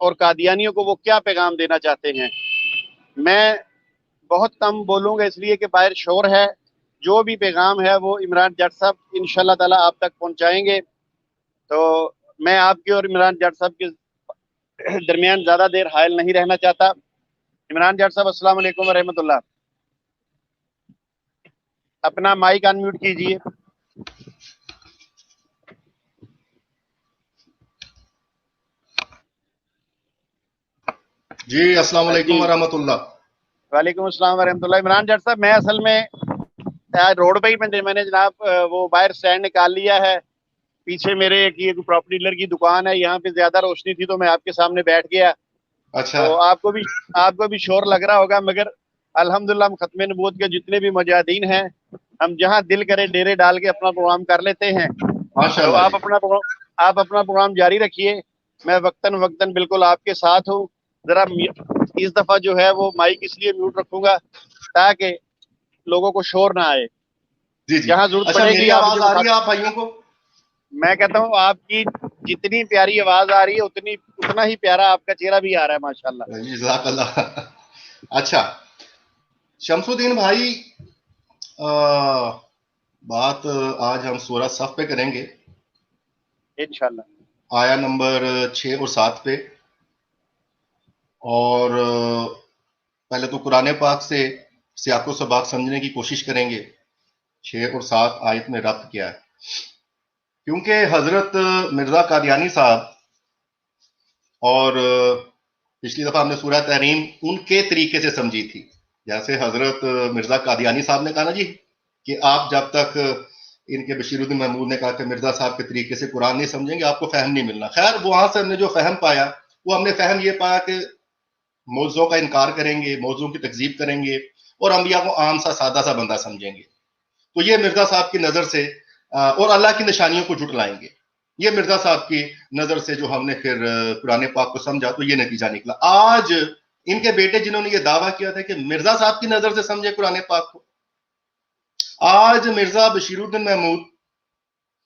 اور قادیانیوں کو وہ کیا پیغام دینا چاہتے ہیں. میں بہت کم بولوں گا اس لیے کہ باہر شور ہے. جو بھی پیغام ہے وہ عمران جٹ صاحب انشاءاللہ تعالی آپ تک پہنچائیں گے. تو میں آپ کے اور عمران جٹ صاحب کے درمیان زیادہ دیر حائل نہیں رہنا چاہتا. عمران جٹ صاحب السلام علیکم ورحمۃ اللہ. اپنا مائک ان میوٹ کیجئے. جی السلام علیکم ورحمۃ اللہ. وعلیکم السلام ورحمۃ اللہ. عمران جٹ صاحب میں اصل میں روڈ پہ ہی میں نے جناب وہ باہر سٹینڈ نکال لیا ہے. پیچھے میرے ایک پراپرٹی ڈیلر کی دکان ہے, یہاں پہ زیادہ روشنی تھی تو میں آپ کے سامنے بیٹھ گیا. اچھا, تو آپ کو بھی شور لگ رہا ہوگا, مگر الحمدللہ ہم ختم نبوت کے جتنے بھی مجاہدین ہیں ہم جہاں دل کرے ڈیرے ڈال کے اپنا پروگرام کر لیتے ہیں. ماشاء تو اللہ جی. آپ اپنا پروگرام جاری رکھیے. میں وقتاً بالکل آپ کے ساتھ ہوں. ذرا اس دفعہ جو ہے وہ مائک اس لیے میوٹ رکھوں گا تاکہ لوگوں کو شور نہ آئے. جی جی. جہاں ضرورت اچھا پڑے میری گی آپ آواز آ رہی ہے آپ بھائیوں کو؟ میں کہتا ہوں آپ کی جتنی پیاری آواز آ رہی ہے اتنا ہی پیارا آپ کا چہرہ بھی آ رہا ہے ماشاءاللہ. جزاک اللہ. اچھا شمس الدین بھائی, بات آج ہم سورہ صف پہ کریں گے, انشاءاللہ. آیا نمبر 6 اور 7 پہ. اور پہلے تو قرآن پاک سے سیاق و سباق سمجھنے کی کوشش کریں گے 6 اور 7 آیت میں ربط کیا ہے. کیونکہ حضرت مرزا قادیانی صاحب, اور پچھلی دفعہ ہم نے سورہ تحریم ان کے طریقے سے سمجھی تھی, جیسے حضرت مرزا قادیانی صاحب نے کہا نا جی کہ آپ جب تک ان کے بشیر الدین محمود نے کہا کہ مرزا صاحب کے طریقے سے قرآن نہیں سمجھیں گے آپ کو فہم نہیں ملنا. خیر وہاں سے ہم نے جو فہم پایا وہ ہم نے فہم یہ پایا کہ موضوع کا انکار کریں گے, موضوع کی تکذیب کریں گے اور انبیاء کو عام سا سادہ سا بندہ سمجھیں گے. تو یہ مرزا صاحب کی نظر سے اور اللہ کی نشانیوں کو جھٹلائیں گے. یہ مرزا صاحب کی نظر سے جو ہم نے پھر قرآن پاک کو سمجھا تو یہ نتیجہ نکلا. آج ان کے بیٹے جنہوں نے یہ دعویٰ کیا تھا کہ مرزا صاحب کی نظر سے سمجھے قرآن پاک کو, آج مرزا بشیر الدین محمود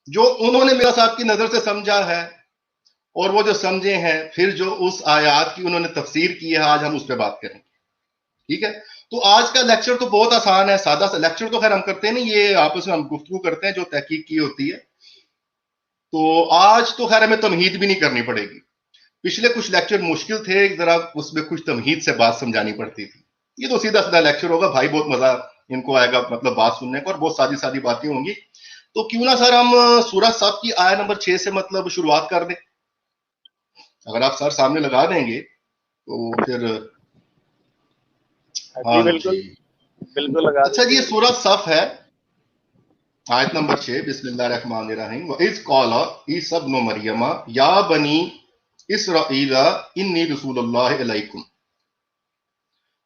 جو انہوں نے مرزا صاحب کی نظر سے سمجھا ہے اور وہ جو سمجھے ہیں پھر جو اس آیات کی انہوں نے تفسیر کی ہے, آج ہم اس پہ بات کریں گے. ٹھیک ہے, تو آج کا لیکچر تو بہت آسان ہے, سادہ سا لیکچر تو خیر ہم کرتے ہیں نہیں, یہ آپس میں ہم گفتگو کرتے ہیں جو تحقیق کی ہوتی ہے. تو آج تو خیر ہمیں تمہید بھی نہیں کرنی پڑے گی. پچھلے کچھ لیکچر مشکل تھے, ذرا اس میں کچھ تمہید سے بات سمجھانی پڑتی تھی. یہ تو سیدھا سیدھا لیکچر ہوگا, بھائی بہت مزہ ان کو آئے گا, مطلب بات سننے کو, اور بہت سادی سادی باتیں ہوں گی. تو کیوں نہ سر ہم سورہ صف کی آیت نمبر 6 سے مطلب شروعات کر دیں. اگر آپ سر سامنے لگا دیں گے تو پھر ہاں جی بالکل لگا. اچھا جی, یہ سورہ صف ہے, آیت نمبر 6. بسم اللہ الرحمن الرحیم. وَإِذْ قَالَ عِیسَیٰ ابْنُ مَرْیَمَ یَا بَنِی اسرائیل انی رسول اللہ علیکم.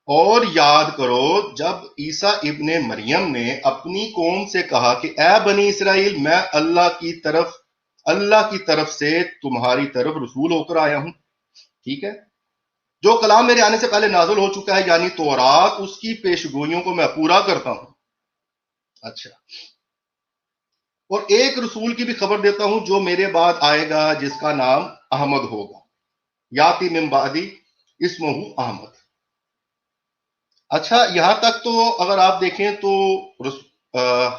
اور یاد کرو جب عیسیٰ ابن مریم نے اپنی قوم سے کہا کہ اے بنی اسرائیل میں اللہ کی طرف سے تمہاری طرف رسول ہو کر آیا ہوں. ٹھیک ہے, جو کلام میرے آنے سے پہلے نازل ہو چکا ہے یعنی تورات, اس کی پیشگوئیوں کو میں پورا کرتا ہوں. اچھا, اور ایک رسول کی بھی خبر دیتا ہوں جو میرے بعد آئے گا جس کا نام احمد ہوگا, یاتی من بعدی اسمہ احمد. اچھا یہاں تک تو اگر آپ دیکھیں تو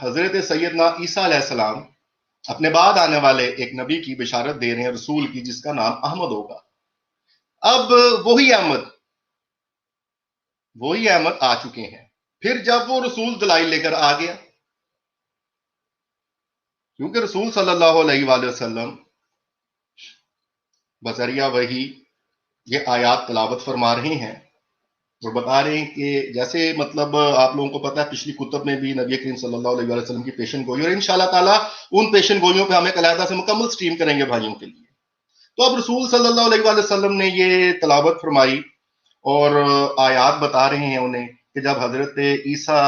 حضرت سیدنا عیسیٰ علیہ السلام اپنے بعد آنے والے ایک نبی کی بشارت دے رہے ہیں, رسول کی, جس کا نام احمد ہوگا. اب وہی احمد آ چکے ہیں. پھر جب وہ رسول دلائل لے کر آ گیا, کیونکہ رسول صلی اللہ علیہ وآلہ وسلم بذریعہ وحی یہ آیات تلاوت فرما رہے ہیں اور بتا رہے ہیں کہ جیسے مطلب آپ لوگوں کو پتا ہے پچھلی کتب میں بھی نبی کریم صلی اللہ علیہ وآلہ وسلم کی پیشن گوئی, اور انشاءاللہ تعالیٰ ان پیشن گوئیوں پہ ہم ایک علیحدہ سے مکمل سٹریم کریں گے بھائیوں کے لیے. تو اب رسول صلی اللہ علیہ وآلہ وسلم نے یہ تلاوت فرمائی اور آیات بتا رہے ہیں انہیں کہ جب حضرت عیسیٰ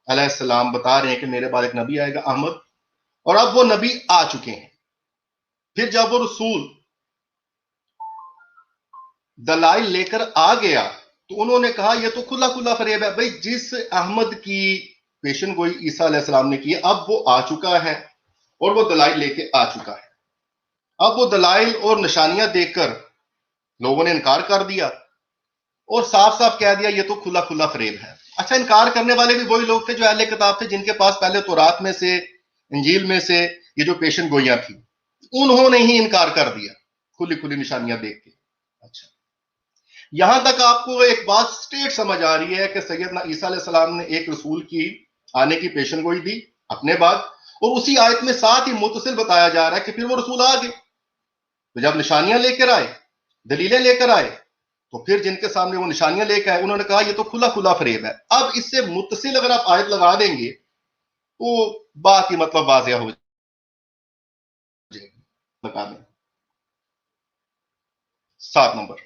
علیہ السلام بتا رہے ہیں کہ میرے بعد ایک نبی آئے گا احمد, اور اب وہ نبی آ چکے ہیں. پھر جب وہ رسول دلائل لے کر آ گیا تو انہوں نے کہا یہ تو کھلا فریب ہے بھائی, جس احمد کی پیشن گوئی عیسیٰ علیہ السلام نے کی اب وہ آ چکا ہے اور وہ دلائل لے کے آ چکا ہے. اب وہ دلائل اور نشانیاں دیکھ کر لوگوں نے انکار کر دیا اور صاف صاف کہہ دیا یہ تو کھلا کھلا فریب ہے. اچھا، انکار کرنے والے بھی وہی لوگ تھے جو اہل کتاب تھے، جن کے پاس پہلے تورات میں سے، انجیل میں سے یہ جو پیشن گوئیاں تھیں، انہوں نے ہی انکار کر دیا کھلی کھلی نشانیاں دیکھ کے. اچھا، یہاں تک آپ کو ایک بات سٹیٹ سمجھ آ رہی ہے کہ سیدنا عیسیٰ علیہ السلام نے ایک رسول کی آنے کی پیشن گوئی دی اپنے بعد، اور اسی آیت میں ساتھ ہی متصل بتایا جا رہا ہے کہ پھر وہ رسول آ گئے. تو جب نشانیاں لے کر آئے، دلیلیں لے کر آئے، تو پھر جن کے سامنے وہ نشانیاں لے کے آئے انہوں نے کہا یہ تو کھلا کھلا فریب ہے. اب اس سے متصل اگر آپ آیت لگا دیں گے تو بات ہی مطلب واضح ہو جائے گی. لگا دیں 7 نمبر،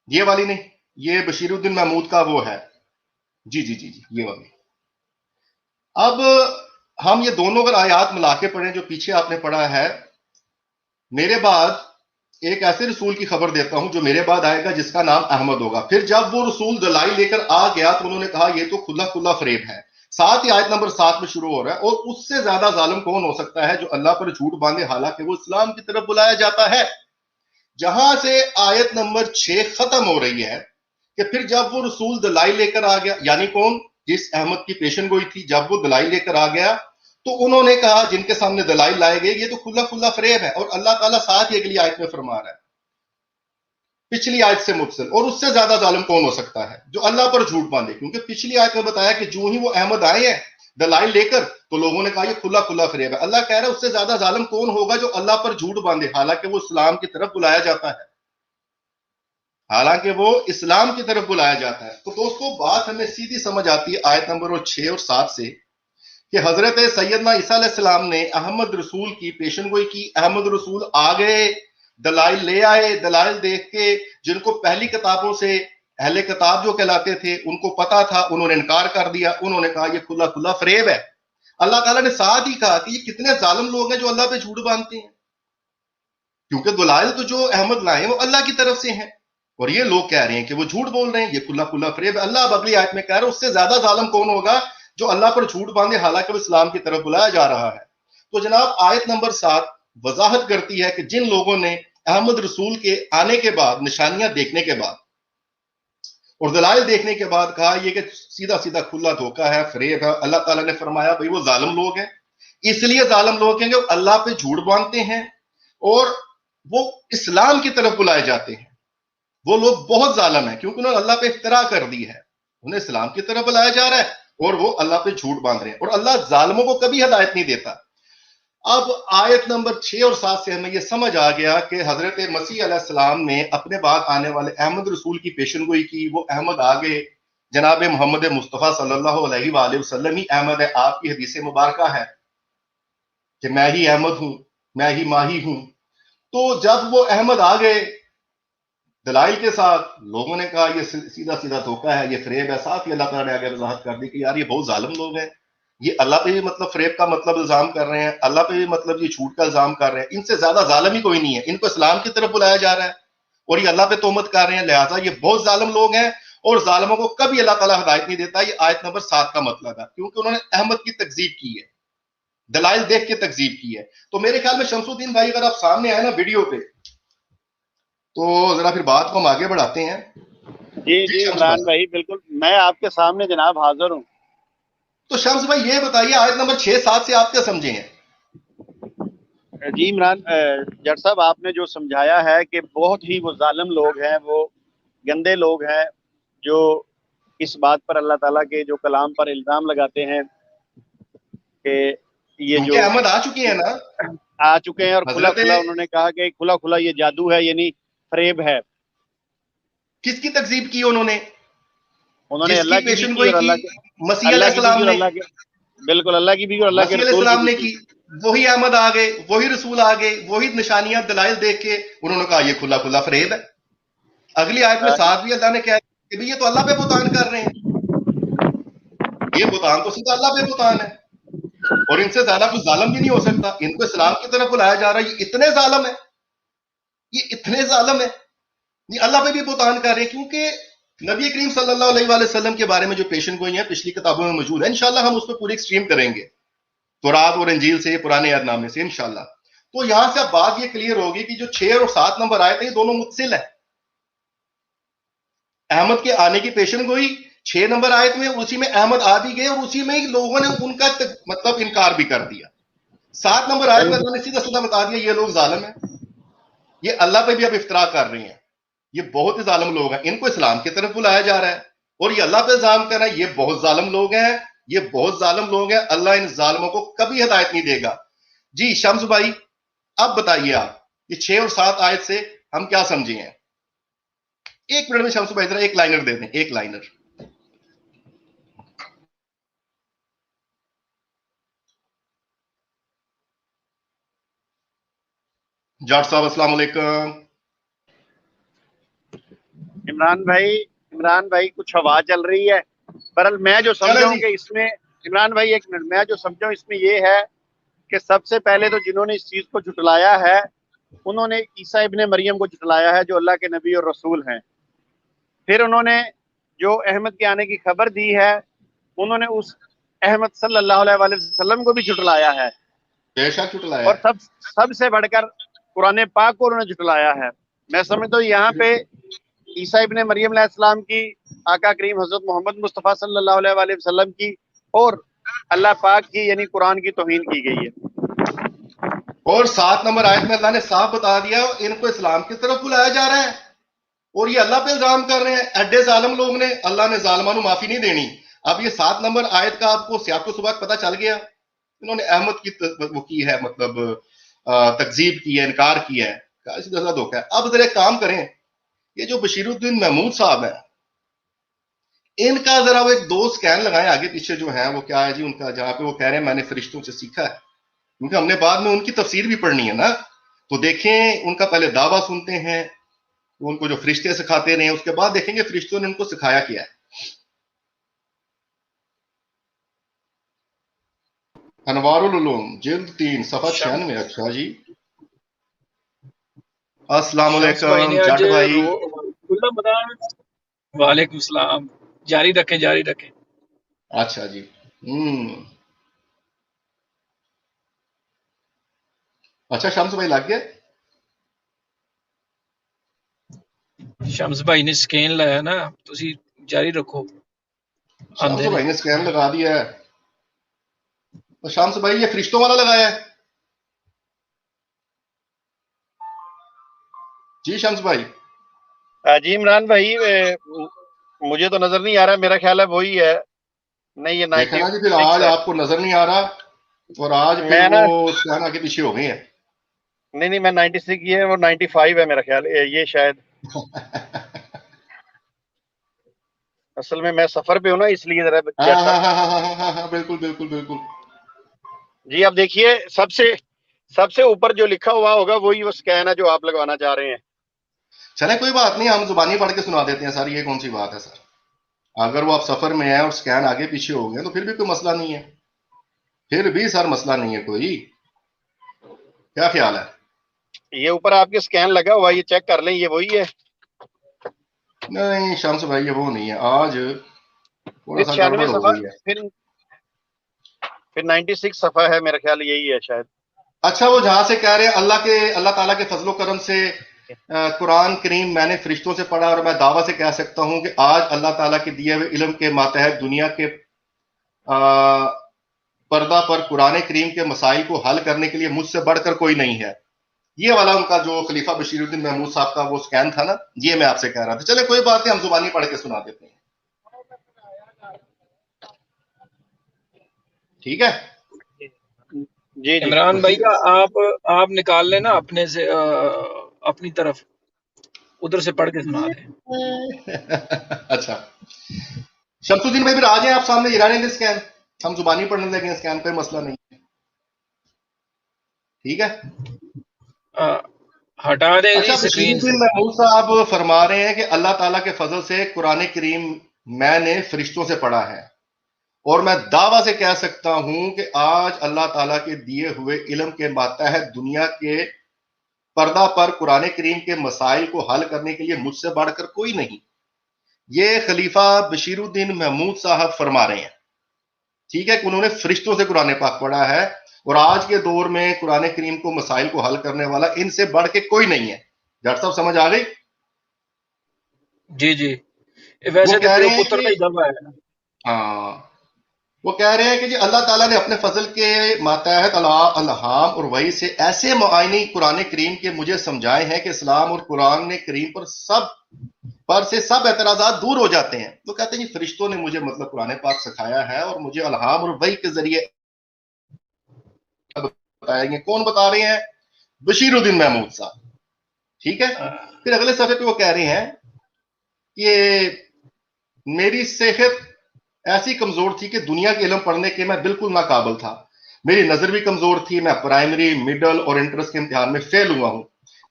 یہ والی نہیں، یہ بشیر الدین محمود کا وہ ہے، جی جی جی جی یہ والی. اب ہم یہ دونوں اگر آیات ملا کے پڑھیں جو پیچھے آپ نے پڑھا ہے، میرے بعد ایک ایسے رسول کی خبر دیتا ہوں جو میرے بعد آئے گا جس کا نام احمد ہوگا. پھر جب وہ رسول دلائل لے کر آ گیا تو انہوں نے کہا یہ تو کھلا کھلا فریب ہے. ساتھ ہی آیت نمبر 7 میں شروع ہو رہا ہے، اور اس سے زیادہ ظالم کون ہو سکتا ہے جو اللہ پر جھوٹ باندھے حالانکہ وہ اسلام کی طرف بلایا جاتا ہے. جہاں سے آیت نمبر 6 ختم ہو رہی ہے کہ پھر جب وہ رسول دلائل لے کر آ گیا، یعنی کون؟ جس احمد کی پیشن گوئی تھی، جب وہ دلائل لے کر آ گیا تو انہوں نے کہا، جن کے سامنے دلائل لائے گئے، یہ تو کھلا کھلا فریب ہے. اور اللہ تعالیٰ ساتھ ہی اگلی آیت میں فرما رہا ہے پچھلی آیت سے متصل، اور اس سے زیادہ ظالم کون ہو سکتا ہے جو اللہ پر جھوٹ باندھے. کیونکہ پچھلی آیت میں بتایا کہ جو ہی وہ احمد آئے ہیں دلائل لے کر تو لوگوں نے کہا یہ کھلا کھلا فریب ہے. اللہ کہہ رہا ہے اس سے زیادہ ظالم کون ہوگا جو اللہ پر جھوٹ باندھے حالانکہ وہ اسلام کی طرف بلایا جاتا ہے، حالانکہ وہ اسلام کی طرف بلایا جاتا ہے. تو دوستو بات ہمیں سیدھی سمجھ آتی ہے آیت نمبر 6 اور 7 سے کہ حضرت سیدنا عیسیٰ علیہ السلام نے احمد رسول کی پیشن گوئی کی. احمد رسول آ گئے، دلائل لے آئے، دلائل دیکھ کے جن کو پہلی کتابوں سے اہل کتاب جو کہلاتے تھے ان کو پتا تھا، انہوں نے انکار کر دیا. انہوں نے کہا یہ کھلا کھلا فریب ہے. اللہ تعالیٰ نے ساتھ ہی کہا کہ یہ کتنے ظالم لوگ ہیں جو اللہ پہ جھوٹ باندھتے ہیں، کیونکہ دلائل تو جو احمد لائے ہیں وہ اللہ کی طرف سے ہیں، اور یہ لوگ کہہ رہے ہیں کہ وہ جھوٹ بول رہے ہیں، یہ کھلا کھلا فریب ہے. اللہ اب اگلی آیت میں کہہ رہا ہے اس سے زیادہ ظالم کون ہوگا جو اللہ پر جھوٹ باندھے حالانکہ وہ اسلام کی طرف بلایا جا رہا ہے. تو جناب آیت نمبر 7 وضاحت کرتی ہے کہ جن لوگوں نے احمد رسول کے آنے کے بعد، نشانیاں دیکھنے کے بعد اور دلائل دیکھنے کے بعد کہا یہ کہ سیدھا سیدھا کھلا دھوکا ہے، فریب ہے، اللہ تعالیٰ نے فرمایا بھئی وہ ظالم لوگ ہیں. اس لیے ظالم لوگ ہیں کہ وہ اللہ پہ جھوٹ باندھتے ہیں اور وہ اسلام کی طرف بلائے جاتے ہیں. وہ لوگ بہت ظالم ہیں کیونکہ انہوں نے اللہ پہ افترا کر دی ہے، انہیں اسلام کی طرف بلایا جا رہا ہے اور وہ اللہ پہ جھوٹ باندھ رہے ہیں، اور اللہ ظالموں کو کبھی ہدایت نہیں دیتا. اب آیت نمبر 6 اور 7 سے ہمیں یہ سمجھ آ گیا کہ حضرت مسیح علیہ السلام نے اپنے بعد آنے والے احمد رسول کی پیشن گوئی کی. وہ احمد آگے، جناب محمد مصطفیٰ صلی اللہ علیہ وآلہ وسلم ہی احمد ہے. آپ کی حدیث مبارکہ ہے کہ میں ہی احمد ہوں، میں ہی ماہی ہوں. تو جب وہ احمد آ گئے دلائل کے ساتھ، لوگوں نے کہا یہ سیدھا سیدھا دھوکا ہے، یہ فریب ہے. ساتھ ہی اللہ تعالیٰ نے آگے وضاحت کر دی کہ یار یہ بہت ظالم لوگ ہیں، یہ اللہ پہ بھی مطلب فریب کا مطلب الزام کر رہے ہیں، اللہ پہ بھی مطلب یہ جھوٹ کا الزام کر رہے ہیں. ان سے زیادہ ظالم ہی کوئی نہیں ہے، ان کو اسلام کی طرف بلایا جا رہا ہے اور یہ اللہ پہ تہمت کر رہے ہیں، لہٰذا یہ بہت ظالم لوگ ہیں اور ظالموں کو کبھی اللہ تعالیٰ ہدایت نہیں دیتا. یہ آیت نمبر 7 کا مطلب ہے، کیونکہ انہوں نے احمد کی تکذیب کی ہے، دلائل دیکھ کے تکذیب کی ہے. تو میرے خیال میں شمس الدین بھائی اگر آپ سامنے آئے نا ویڈیو پہ تو ذرا پھر بات کو ہم آگے بڑھاتے ہیں. جی عمران بھائی بالکل، میں آپ کے سامنے جناب حاضر ہوں. تو شمس بھائی یہ بتائیے آیت نمبر 6-7 سے آپ کیا سمجھے ہیں؟ جی عمران جٹ صاحب، آپ نے جو سمجھایا ہے کہ بہت ہی وہ ظالم لوگ ہیں، وہ گندے لوگ ہیں جو اس بات پر اللہ تعالیٰ کے جو کلام پر الزام لگاتے ہیں کہ یہ جو احمد آ چکے ہیں نا، آ چکے ہیں اور کھلا کھلا انہوں نے کہا کہ کھلا کھلا یہ جادو ہے، یعنی فریب ہے. کس کی تکذیب کی انہوں نے اللہ کی پیشن گوئی کی؟ مسیح علیہ السلام نے، بالکل اللہ کی بھی اور اللہ کے مسیح علیہ السلام نے کی. وہی احمد آ گئے، وہی رسول آ گئے، وہی نشانیاں دلائل دیکھ کے انہوں نے کہا یہ کھلا کھلا فریب ہے. اگلی آیت میں ساتھ بھی اللہ نے کہا کہ یہ تو اللہ پہ بہتان کر رہے ہیں، یہ بہتان تو سیدھا اللہ پہ بہتان ہے اور ان سے زیادہ کچھ ظالم بھی نہیں ہو سکتا. ان کو اسلام کی طرف بلایا جا رہا ہے، یہ اتنے ظالم ہے، یہ اتنے ظالم ہے، یہ اللہ پہ بھی بہتان کر رہے ہیں. کیونکہ نبی کریم صلی اللہ علیہ وآلہ وسلم کے بارے میں جو پیشن گوئی ہیں پچھلی کتابوں میں موجود ہے، انشاءاللہ ہم اس پہ پوری ایکسٹریم کریں گے، تورات اور انجیل سے، پرانے عہد نامے سے انشاءاللہ. تو یہاں سے اب بات یہ کلیئر ہوگی کہ جو 6 اور 7 نمبر آئے تھے یہ دونوں متصل ہیں. احمد کے آنے کی پیشن گوئی 6 نمبر آئے تھے اسی میں احمد آ بھی گئے اور اسی میں ہی لوگوں نے ان کا مطلب انکار بھی کر دیا. 7 نمبر آئے میں نے سیدھا سیدھا بتا دیا یہ لوگ ظالم ہیں, یہ اللہ پہ بھی اب افتراء کر رہے ہیں, یہ بہت ہی ظالم لوگ ہیں, ان کو اسلام کی طرف بلایا جا رہا ہے اور یہ اللہ پہ الزام کر رہا ہے, یہ بہت ظالم لوگ ہیں, یہ بہت ظالم لوگ ہیں, اللہ ان ظالموں کو کبھی ہدایت نہیں دے گا. جی شمس بھائی اب بتائیے آپ یہ 6 اور 7 آیت سے ہم کیا سمجھے ہیں؟ 1 منٹ میں شمس بھائی ذرا ایک لائنر دے دیں, ایک لائنر. جاٹ صاحب السلام علیکم. عمران بھائی کچھ ہوا چل رہی ہے. برحال میں جو سمجھا ہوں کہ اس میں عمران بھائی 1 منٹ, میں جو سمجھا ہوں اس میں یہ ہے کہ سب سے پہلے تو جنہوں نے اس چیز کو جھٹلایا ہے انہوں نے عیسیٰ ابن مریم کو جھٹلایا ہے جو اللہ کے نبی اور رسول ہیں. پھر انہوں نے جو احمد کے آنے کی خبر دی ہے انہوں نے اس احمد صلی اللہ علیہ وآلہ وسلم کو بھی جھٹلایا ہے, بے شک جھٹلایا, اور سب سے بڑھ کر قرآن پاک کو انہوں نے جھٹلایا ہے. میں سمجھتا ہوں یہاں پہ عیسیٰ ابن مریم علیہ السلام کی, آقا کریم حضرت محمد مصطفیٰ صلی اللہ علیہ وآلہ وسلم کی اور اللہ پاک کی یعنی قرآن کی توہین کی گئی ہے. اور 7 نمبر آیت میں اللہ نے صاف بتا دیا ان کو اسلام کی طرف بلایا جا رہا ہے اور یہ اللہ پہ الزام کر رہے ہیں. ایڈے ظالم لوگ نے, اللہ نے ظالمانوں معافی نہیں دینی. اب یہ 7 نمبر آیت کا آپ کو سیاق و سباق پتہ چل گیا, انہوں نے احمد کی وہ کی ہے مطلب تکذیب کی ہے, انکار کیا ہے, کیسی جزا دھوکا ہے. اب ذرا کام کریں, یہ جو بشیر الدین محمود صاحب ہیں ان کا ذرا وہ ایک 2 سکین لگائیں آگے پیچھے جو ہیں وہ کیا ہے جی ان کا, جہاں پہ وہ کہہ رہے ہیں میں نے فرشتوں سے سیکھا ہے, کیونکہ ہم نے بعد میں ان کی تفسیر بھی پڑھنی ہے نا. تو دیکھیں ان کا پہلے دعویٰ سنتے ہیں ان کو جو فرشتے سکھاتے رہے ہیں, اس کے بعد دیکھیں گے فرشتوں نے ان کو سکھایا کیا ہے. انوار العلوم جلد 3 صفحہ 96. اچھا جی السلام علیکم جٹ بھائی. وعلیکم السلام. جاری رکھیں جاری رکھیں. اچھا جی اچھا شمس بھائی لگ گیا. شمس بھائی نے سکین لایا نا, تسی جاری رکھو. شمس بھائی نے سکین لگا دیا ہے. تو شمس بھائی یہ فرشتوں والا لگایا ہے جی شمس بھائی. جی عمران بھائی مجھے تو نظر نہیں آ رہا, میرا خیال ہے وہی ہے. نہیں یہ دیکھا نا جی, پھر آج آپ کو نظر نہیں آ رہا اور آج پھر وہ سکین آگے پیچھے ہو گئی ہے. نہیں میں 96 یہ ہے, وہ 95 ہے میرا خیال, یہ شاید اصل میں سفر پہ ہوں نا اس لیے ذرا. ہاں بالکل بالکل بالکل. جی اب دیکھیے سب سے اوپر جو لکھا ہوا ہوگا وہی وہ سکین ہے جو آپ لگوانا چاہ رہے ہیں. چلے کوئی بات نہیں, ہم زبانی پڑھ کے سنا دیتے ہیں سر, یہ کون سی بات ہے سر. اگر وہ آپ سفر میں ہیں اور سکین آگے پیچھے ہو گئے تو پھر بھی کوئی مسئلہ نہیں ہے, پھر بھی سر مسئلہ نہیں ہے کوئی. کیا خیال ہے؟ یہ اوپر آپ کے سکین لگا ہوا, یہ چیک کر لیں یہ وہی ہے. نہیں شمس بھائی یہ وہ نہیں ہے, آج تھوڑا سا گڑبڑ ہو گئی ہے. پھر 96 صفحہ ہے میرا خیال, یہی ہے شاید. اچھا وہ جہاں سے کہہ رہے ہیں اللہ تعالیٰ کے فضل و کرم سے قرآن کریم میں نے فرشتوں سے پڑھا اور میں دعویٰ سے کہہ سکتا ہوں کہ آج اللہ تعالیٰ کے دیے ہوئے علم کے ماتحت دنیا کے پردہ پر قرآن کریم کے مسائل کو حل کرنے کے لیے مجھ سے بڑھ کر کوئی نہیں ہے. یہ والا ان کا جو خلیفہ بشیر الدین محمود صاحب کا وہ سکین تھا نا, یہ میں آپ سے کہہ رہا تھا. چلے کوئی بات نہیں, ہم زبانی پڑھ کے سنا دیتے ہیں, ٹھیک ہے. جی عمران بھائی آپ نکال لیں نا اپنے سے, اپنی طرف ادھر سے پڑھ کے سنا دیں. اچھا شمس الدین بھائی پھر آ جائیں آپ سامنے, یہ رہنے دیں سکین, ہم زبانی پڑھنے لگے ہیں سکین, کوئی مسئلہ نہیں ہے, ٹھیک ہے. ہٹا دیں اچھا بشیر اسکرین سے. الدین محمود صاحب فرما رہے ہیں کہ اللہ تعالیٰ کے فضل سے قرآن کریم میں نے فرشتوں سے پڑھا ہے اور میں دعویٰ سے کہہ سکتا ہوں کہ آج اللہ تعالیٰ کے دیے ہوئے علم کے ماتحت دنیا کے پردہ پر قرآن کریم کے مسائل کو حل کرنے کے لیے مجھ سے بڑھ کر کوئی نہیں. یہ خلیفہ بشیر الدین محمود صاحب فرما رہے ہیں. ٹھیک ہے, کہ انہوں نے فرشتوں سے قرآن پاک پڑھا ہے, اور آج کے دور میں قرآن کریم کو مسائل کو حل کرنے والا ان سے بڑھ کے کوئی نہیں ہے. ڈاکٹر صاحب سمجھ آ گئی؟ جی جی, وہ ویسے تو کہہ رہے پیو ہیں پتر کہ کا ہی دعویٰ ہے. ہاں, وہ کہہ رہے ہیں کہ جی اللہ تعالیٰ نے اپنے فضل کے ماتحت الہام اور وحی سے ایسے معانی قرآن کریم کے مجھے سمجھائے ہیں کہ اسلام اور قرآن کریم پر سے سب اعتراضات دور ہو جاتے ہیں. تو کہتے ہیں جی فرشتوں نے مجھے مطلب قرآن پاک سکھایا ہے اور مجھے الہام اور وحی کے ذریعے بتائیں گے. کون بتا رہے ہیں؟ بشیر الدین محمود صاحب. ٹھیک ہے, پھر اگلے صفحے پہ وہ کہہ رہے ہیں کہ میری صحت ایسی کمزور تھی کہ دنیا کے علم پڑھنے کے میں بالکل ناقابل تھا. میری نظر بھی کمزور تھی. میں پرائمری, مڈل اور انٹرس کے امتحان میں فیل ہوا ہوں,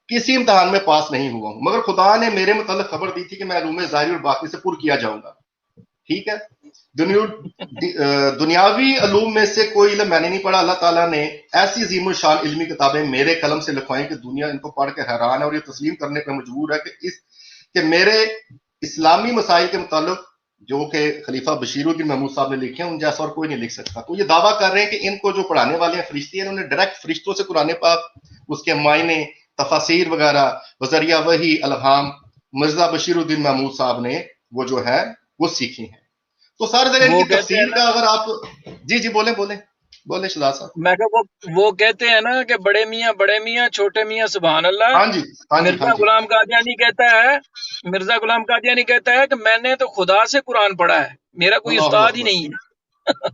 کسی امتحان میں پاس نہیں ہوا ہوں, مگر خدا نے میرے متعلق خبر دی تھی کہ میں علوم ظاہری اور باقی سے پر کیا جاؤں گا. ٹھیک ہے, دنیاوی علوم میں سے کوئی علم میں نے نہیں پڑھا. اللہ تعالیٰ نے ایسی عظیم الشان علمی کتابیں میرے قلم سے لکھوائیں کہ دنیا ان کو پڑھ کے حیران ہے اور یہ تسلیم کرنے پر مجبور ہے کہ میرے اسلامی مسائل کے متعلق جو کہ خلیفہ بشیر الدین محمود صاحب نے لکھے ہیں ان جیسا اور کوئی نہیں لکھ سکتا. تو یہ دعویٰ کر رہے ہیں کہ ان کو جو پڑھانے والے ہیں فرشتے ہیں, انہوں نے ڈائریکٹ فرشتوں سے قرآن پاک, اس کے معنی, تفاسیر وغیرہ بذریعہ وحی الہام مرزا بشیر الدین محمود صاحب نے وہ جو ہے وہ سیکھی ہیں. تو سر ذرا ان کی تفسیر کا اگر آپ جی بولیں شہزاد صاحب. میں کہ وہ کہتے ہیں نا کہ بڑے میاں چھوٹے میاں سبحان اللہ. ہاں جی مرزا غلام قادیانی کہتا ہے کہ میں نے تو خدا سے قرآن پڑھا ہے, میرا کوئی استاد ہی نہیں ہے.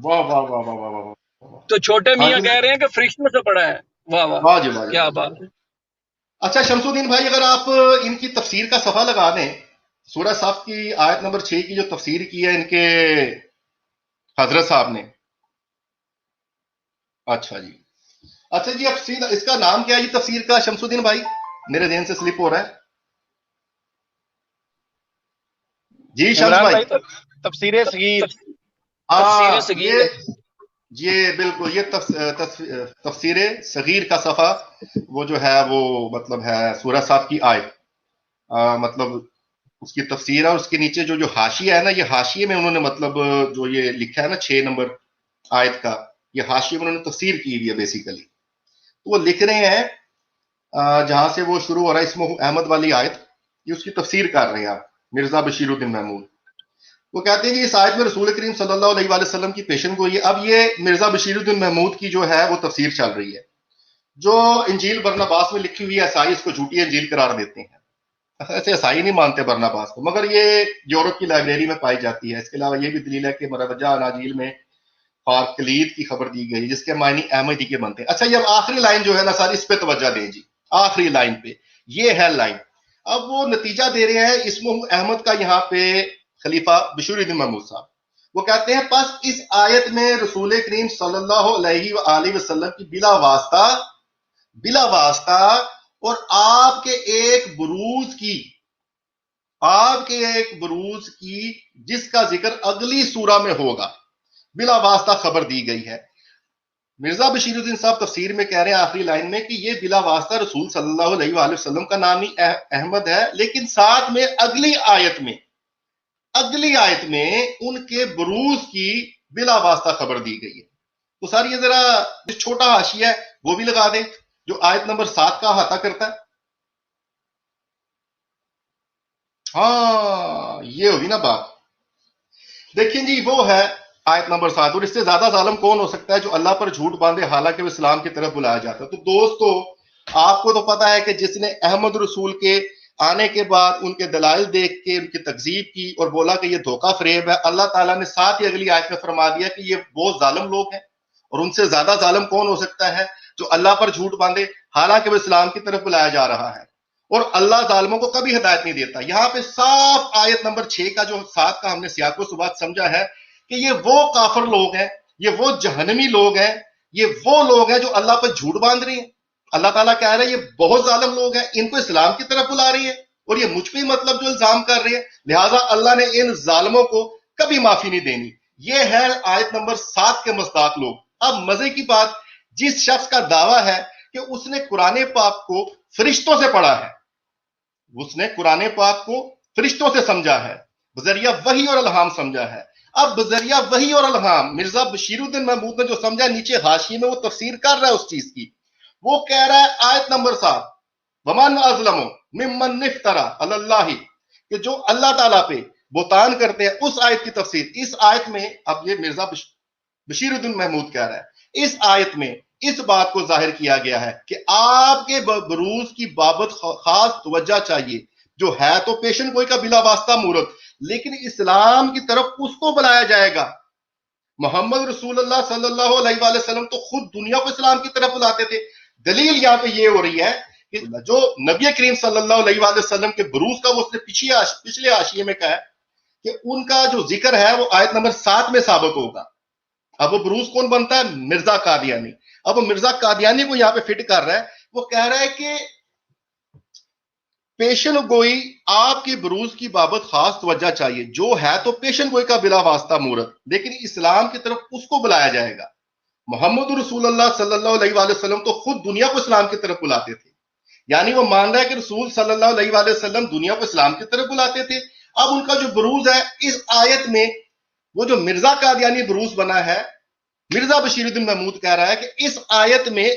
واہ واہ واہ واہ واہ واہ. تو چھوٹے میاں کہہ رہے ہیں کہ فرشتوں سے پڑھا ہے. واہ واہ جی واہ, کیا بات ہے. اچھا شمس الدین بھائی, اگر آپ ان کی تفسیر کا صفحہ لگا دیں, سورہ صف کی آیت نمبر 6 کی جو تفسیر کی ہے ان کے حضرت صاحب نے. اچھا جی اب اس کا نام کیا ہے یہ تفسیر کا شمس الدین بھائی؟ میرے ذہن سے سلپ ہو رہا ہے. جی شمس بھائی. تفسیر صغیر. یہ بالکل, یہ تفسیر صغیر کا صفحہ وہ جو ہے وہ مطلب ہے سورہ صف کی آیت, مطلب اس کی تفسیر ہے. اور اس کے نیچے جو حاشیہ ہے نا, یہ حاشیے میں انہوں نے مطلب جو یہ لکھا ہے نا 6 نمبر آیت کا, یہ حاشیے میں انہوں نے تفسیر کی ہوئی ہے بیسیکلی. تو وہ لکھ رہے ہیں جہاں سے وہ شروع ہو رہا ہے اسمہ احمد والی آیت, یہ اس کی تفسیر کر رہے ہیں آپ مرزا بشیر الدین محمود. وہ کہتے ہیں کہ اس آیت میں رسول کریم صلی اللہ علیہ وآلہ وسلم کی پیشن گوئی ہے. اب یہ مرزا بشیر الدین محمود کی جو ہے وہ تفسیر چل رہی ہے. جو انجیل برناباس میں لکھی ہوئی ہے عیسائی اس کو جھوٹی انجیل قرار دیتے ہیں. ایسے عیسائی نہیں مانتے برناباس کو, مگر یہ یورپ کی لائبریری میں پائی جاتی ہے. اس کے علاوہ یہ بھی دلیل ہے کہ مروجہ اناجیل میں فارکلید کی خبر دی گئی جس کے معنی احمدی کے بنتے ہیں. اچھا یہ آخری لائن جو ہے نا ساری اس پہ توجہ دیں جی, آخری لائن پہ, یہ ہے لائن. اب وہ نتیجہ دے رہے ہیں اسمہ احمد کا یہاں پہ خلیفہ بشیر الدین محمود صاحب. وہ کہتے ہیں پس اس آیت میں رسول کریم صلی اللہ علیہ وآلہ وسلم کی بلا واسطہ اور آپ کے ایک بروز کی جس کا ذکر اگلی سورہ میں ہوگا بلا واسطہ خبر دی گئی ہے. مرزا بشیر الدین صاحب تفسیر میں کہہ رہے ہیں آخری لائن میں کہ یہ بلا واسطہ رسول صلی اللہ علیہ وآلہ وسلم کا نام ہی احمد ہے, لیکن ساتھ میں اگلی آیت میں ان کے بروز کی بلا واسطہ خبر دی گئی ہے. تو سر یہ ذرا جو چھوٹا حاشیہ ہے وہ بھی لگا دیں جو آیت نمبر 7 کا احاطہ کرتا ہے. ہاں یہ ہوگی نا بات. دیکھیں جی وہ ہے آیت نمبر 7, اور اس سے زیادہ ظالم کون ہو سکتا ہے جو اللہ پر جھوٹ باندھے حالانکہ وہ اسلام کی طرف بلایا جاتا ہے. تو دوستو آپ کو تو پتا ہے کہ جس نے احمد رسول کے آنے کے بعد ان کے دلائل دیکھ کے ان کی تکذیب کی اور بولا کہ یہ دھوکہ فریب ہے, اللہ تعالیٰ نے ساتھ ہی اگلی آیت میں فرما دیا کہ یہ بہت ظالم لوگ ہیں, اور ان سے زیادہ ظالم کون ہو سکتا ہے جو اللہ پر جھوٹ باندھے حالانکہ وہ اسلام کی طرف بلایا جا رہا ہے. اور اللہ ظالموں کو کبھی ہدایت نہیں دیتا. یہاں پہ صاف آیت نمبر 6 کا جو 7 کا ہم نے سیاق و سبات سمجھا ہے کہ یہ وہ کافر لوگ ہیں, یہ وہ جہنمی لوگ ہیں, یہ وہ لوگ ہیں جو اللہ پر جھوٹ باندھ رہے ہیں. اللہ تعالیٰ کہہ رہے ہیں یہ بہت ظالم لوگ ہیں, ان کو اسلام کی طرف بلا رہی ہے اور یہ مجھ پہ مطلب جو الزام کر رہے ہیں, لہٰذا اللہ نے ان ظالموں کو کبھی معافی نہیں دینی. یہ ہے آیت نمبر 7 کے مصداق لوگ. اب مزے کی بات, جس شخص کا دعویٰ ہے کہ اس نے قرآن پاک کو فرشتوں سے پڑھا ہے, اس نے قرآن پاک کو فرشتوں سے سمجھا ہے, بذریعہ وحی اور الہام سمجھا ہے, اب بذریعہ وحی اور الہام مرزا بشیر الدین محمود نے جو سمجھا، نیچے حاشیے میں وہ تفسیر کر رہا ہے اس چیز کی. وہ کہہ رہا ہے آیت نمبر 7 ومن اظلم ممن افترى علی اللہ، کہ جو اللہ تعالیٰ پہ بہتان کرتے ہیں. اس آیت کی تفسیر اس آیت میں، اب یہ مرزا بشیر الدین محمود کہہ رہا ہے، اس آیت میں اس بات کو ظاہر کیا گیا ہے کہ آپ کے بروز کی بابت خاص توجہ چاہیے، جو ہے تو پیشن گوئی کا بلا واسطہ مورت، لیکن اسلام کی طرف اس کو بلایا جائے گا. محمد رسول اللہ صلی اللہ علیہ وآلہ وسلم تو خود دنیا کو اسلام کی طرف بلاتے تھے. دلیل یہاں پہ یہ ہو رہی ہے کہ جو نبی کریم صلی اللہ علیہ وآلہ وسلم کے بروز کا وہ اس نے پچھلے حاشیے میں کہا ہے کہ ان کا جو ذکر ہے وہ آیت نمبر 7 میں ثابت ہوگا. اب وہ بروز کون بنتا ہے؟ مرزا قادیانی. اب وہ مرزا قادیانی کو یہاں پہ فٹ کر رہا ہے. وہ کہہ رہا ہے کہ پیشن گوئی آپ کی بروز کی بابت خاص توجہ چاہیے، جو ہے تو پیشن گوئی کا بلا واسطہ مورت، لیکن اسلام کی طرف اس کو بلایا جائے گا. محمد رسول اللہ صلی اللہ علیہ وآلہ وسلم تو خود دنیا کو اسلام کی طرف بلاتے تھے. یعنی وہ مان رہا ہے کہ رسول صلی اللہ علیہ وآلہ وسلم دنیا کو اسلام کی طرف بلاتے تھے. اب ان کا جو بروز ہے اس آیت میں، وہ جو مرزا قادیانی بروز بنا ہے، مرزا بشیر الدین محمود کہہ رہا ہے کہ اس آیت میں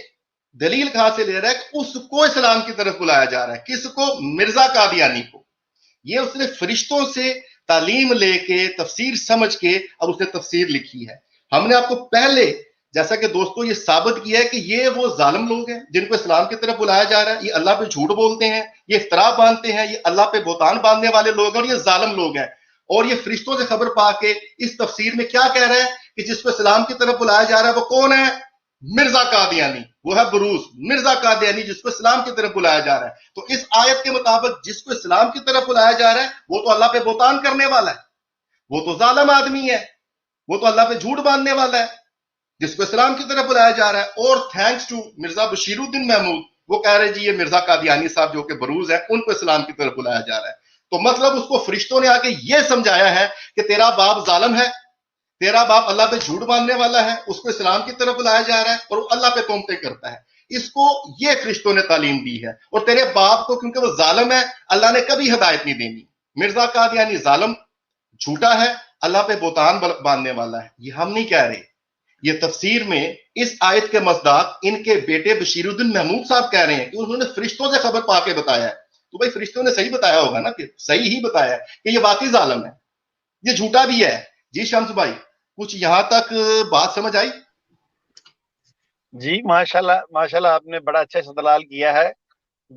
دلیل کہاں سے لے رہا ہے کہ اس کو اسلام کی طرف بلایا جا رہا ہے. کس کو؟ مرزا قادیانی کو. یہ اس نے فرشتوں سے تعلیم لے کے تفسیر سمجھ کے اب اس نے تفسیر لکھی ہے. ہم نے آپ کو پہلے جیسا کہ دوستو یہ ثابت کیا ہے کہ یہ وہ ظالم لوگ ہیں جن کو اسلام کی طرف بلایا جا رہا ہے. یہ اللہ پہ جھوٹ بولتے ہیں، یہ افترا باندھتے ہیں، یہ اللہ پہ بہتان باندھنے والے لوگ ہیں، اور یہ ظالم لوگ ہیں. اور یہ فرشتوں سے خبر پا کے اس تفسیر میں کیا کہہ رہے ہیں کہ جس کو اسلام کی طرف بلایا جا رہا ہے وہ کون ہے؟ مرزا قادیانی. وہ ہے بروز مرزا قادیانی جس کو اسلام کی طرف بلایا جا رہا ہے. تو اس آیت کے مطابق جس کو اسلام کی طرف بلایا جا رہا ہے وہ تو اللہ پہ بہتان کرنے والا ہے، وہ تو ظالم آدمی ہے، وہ تو اللہ پہ جھوٹ باندھنے والا ہے جس کو اسلام کی طرف بلایا جا رہا ہے. اور تھینکس ٹو مرزا بشیر الدین محمود، وہ کہہ رہے جی یہ مرزا قادیانی صاحب جو کہ بروز ہے ان کو اسلام کی طرف بلایا جا رہا ہے. تو مطلب اس کو فرشتوں نے آ کے یہ سمجھایا ہے کہ تیرا باپ ظالم ہے، تیرا باپ اللہ پہ جھوٹ باندھنے والا ہے، اس کو اسلام کی طرف بلایا جا رہا ہے اور وہ اللہ پہ تہمتیں کرتا ہے. اس کو یہ فرشتوں نے تعلیم دی ہے. اور تیرے باپ کو کیونکہ وہ ظالم ہے اللہ نے کبھی ہدایت نہیں دینی. مرزا قادیانی ظالم، جھوٹا ہے، اللہ پہ بہتان باندھنے والا ہے. یہ ہم نہیں کہہ رہے، یہ تفسیر میں اس آیت کے مصداق ان کے بیٹے بشیر الدین محمود صاحب کہہ رہے ہیں کہ انہوں نے فرشتوں سے خبر پا کے بتایا ہے. تو بھائی فرشتوں نے صحیح بتایا ہوگا نا، کہ صحیح ہی بتایا ہے کہ یہ واقعی ظالم ہے، یہ جھوٹا بھی ہے. جی شمس بھائی کچھ یہاں تک بات سمجھ آئی؟ جی ماشاءاللہ آپ نے بڑا اچھا استدلال کیا ہے.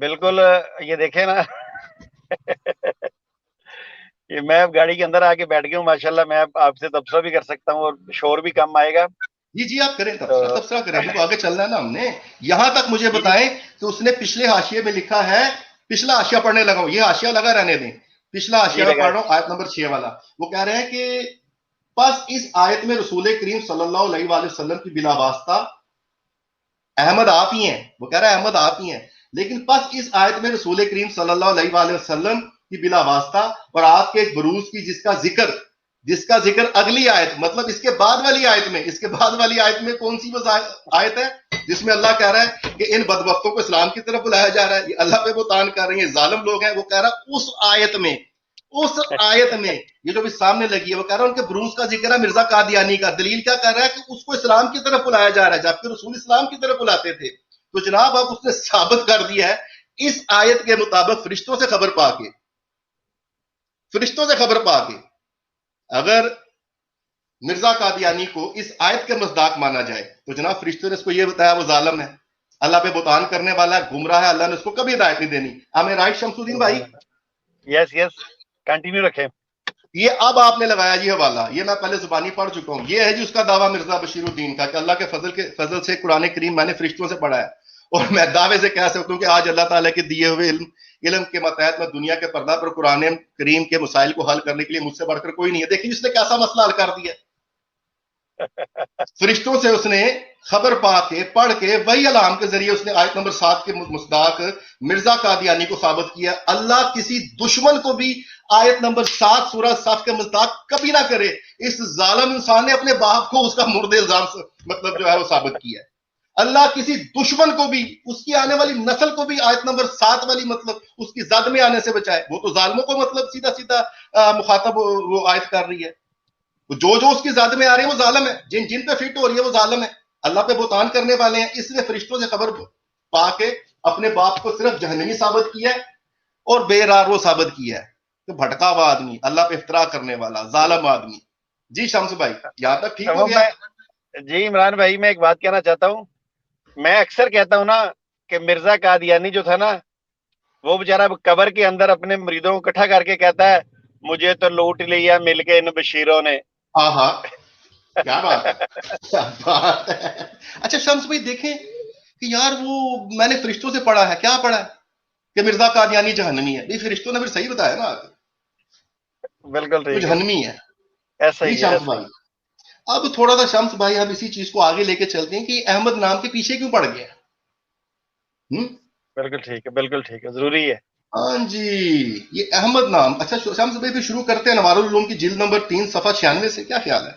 بالکل یہ دیکھیں نا یہ میں اب گاڑی کے اندر آ کے بیٹھ گیا ہوں ماشاءاللہ، میں آپ سے تبصرہ بھی کر سکتا ہوں اور شور بھی کم آئے گا. جی آپ کریں، تبصرہ کریں، تو آگے چلنا ہے نا ہم نے. یہاں تک مجھے بتائیں کہ اس نے پچھلے حاشیے میں لکھا ہے، پچھلا حاشیہ پڑھنے لگا ہوں، یہ حاشیہ لگا رہنے دیں، پچھلا حاشیہ پڑھ رہا ہوں، آیت نمبر 6 والا. وہ کہہ رہے ہیں کہ پس اس آیت میں رسول کریم صلی اللہ علیہ وآلہ وسلم کی بلا واسطہ احمد آپ ہی ہیں. وہ کہہ رہا ہے احمد آپ ہی ہیں، لیکن پس اس آیت میں رسول کریم صلی اللہ علیہ وآلہ وسلم کی بلا واسطہ اور آپ کے ایک بروز کی جس کا ذکر اگلی آیت، مطلب اس کے بعد والی آیت میں کون سی آیت ہے جس میں اللہ کہہ رہا ہے کہ ان بدبختوں کو اسلام کی طرف بلایا جا رہا ہے، یہ اللہ پہ بہتان کر رہے ہیں، ظالم لوگ ہیں. وہ کہہ رہا ہے اس آیت میں یہ جو بھی سامنے لگی ہے، وہ کہہ رہا ہے ان کے بروز کا ذکر ہے مرزا قادیانی کا. دلیل کیا کر رہا ہے کہ اس کو اسلام کی طرف بلایا جا رہا ہے جبکہ رسول اسلام کی طرف بلاتے تھے. تو جناب اب اس نے ثابت کر دیا ہے اس آیت کے مطابق فرشتوں سے خبر پا کے اگر مرزا قادیانی کو اس آیت کے مصداق مانا جائے تو جناب فرشتوں نے اس کو یہ بتایا وہ ظالم ہے، اللہ پہ بہتان کرنے والا ہے، گمراہ ہے، اللہ نے اس کو کبھی ہدایت نہیں دینی. ہمیں رائٹ شمس الدین بھائی؟ یس کنٹینیو رکھیں. یہ اب آپ نے لگایا جی حوالہ، یہ میں پہلے زبانی پڑھ چکا ہوں. یہ ہے جی اس کا دعویٰ مرزا بشیر الدین کا کہ اللہ کے فضل سے قرآن کریم میں نے فرشتوں سے پڑھا ہے اور میں دعوے سے کہہ سکتا ہوں کہ آج اللہ تعالیٰ کے دیے ہوئے علم کے متحد میں دنیا کے پردہ پر قرآن کریم کے مسائل کو حل کرنے کے لیے مجھ سے بڑھ کر کوئی نہیں ہے. دیکھیں اس نے کیسا مسئلہ حل کر دیا. فرشتوں سے اس نے خبر پا کے پڑھ کے وہی الہام کے ذریعے اس نے آیت نمبر 7 کے مصداق مرزا قادیانی کو ثابت کیا. اللہ کسی دشمن کو بھی آیت نمبر 7 سورہ صف کے مصداق کبھی نہ کرے. اس ظالم انسان نے اپنے باپ کو اس کا مرد الزام مطلب جو ہے وہ ثابت کیا ہے. اللہ کسی دشمن کو بھی، اس کی آنے والی نسل کو بھی آیت نمبر 7 والی مطلب اس کی زد میں آنے سے بچائے. وہ تو ظالموں کو مطلب سیدھا مخاطب وہ آیت کر رہی ہے. جو اس کی ذات میں آ رہے ہیں وہ ظالم ہے، جن جن پہ فٹ ہو رہی ہے وہ ظالم ہے، اللہ پہ بہتان کرنے والے ہیں. اس نے فرشتوں سے خبر پا کے اپنے باپ کو صرف جہنمی ثابت کیا ہے اور بے راہ وہ ثابت کیا ہے کہ بھٹکا ہوا آدمی، اللہ پہ افترا کرنے والا ظالم آدمی. جی شمس بھائی یہاں تک ٹھیک ہو گیا؟ جی عمران بھائی میں ایک بات کہنا چاہتا ہوں. میں اکثر کہتا ہوں نا کہ مرزا قادیانی جو تھا نا وہ بیچارہ قبر کے اندر اپنے مریدوں کو اکٹھا کر کے کہتا ہے مجھے تو لوٹ لیا مل کے ان بشیروں نے. ہاں ہاں کیا بات ہے، کیا بات ہے. اچھا شمس بھائی دیکھیں کہ یار وہ میں نے فرشتوں سے پڑھا ہے، کیا پڑھا ہے کہ مرزا قادیانی جہنمی ہے. یہ فرشتوں نے پھر صحیح بتایا نا، بالکل وہ ٹھیک ہے، جہنمی ہے. ایسا جی ہی ہے شمس ایسا ہی. بھائی اب تھوڑا سا شمس بھائی ہم اسی چیز کو آگے لے کے چلتے ہیں کہ احمد نام کے پیچھے کیوں پڑ گیا. بالکل ٹھیک ہے، بالکل ٹھیک ہے، ضروری ہے. ہاں جی یہ احمد نام. اچھا شمس بھائی پھر شروع کرتے ہیں انوار العلوم کی جلد نمبر 3 صفحہ 96 سے، کیا خیال ہے؟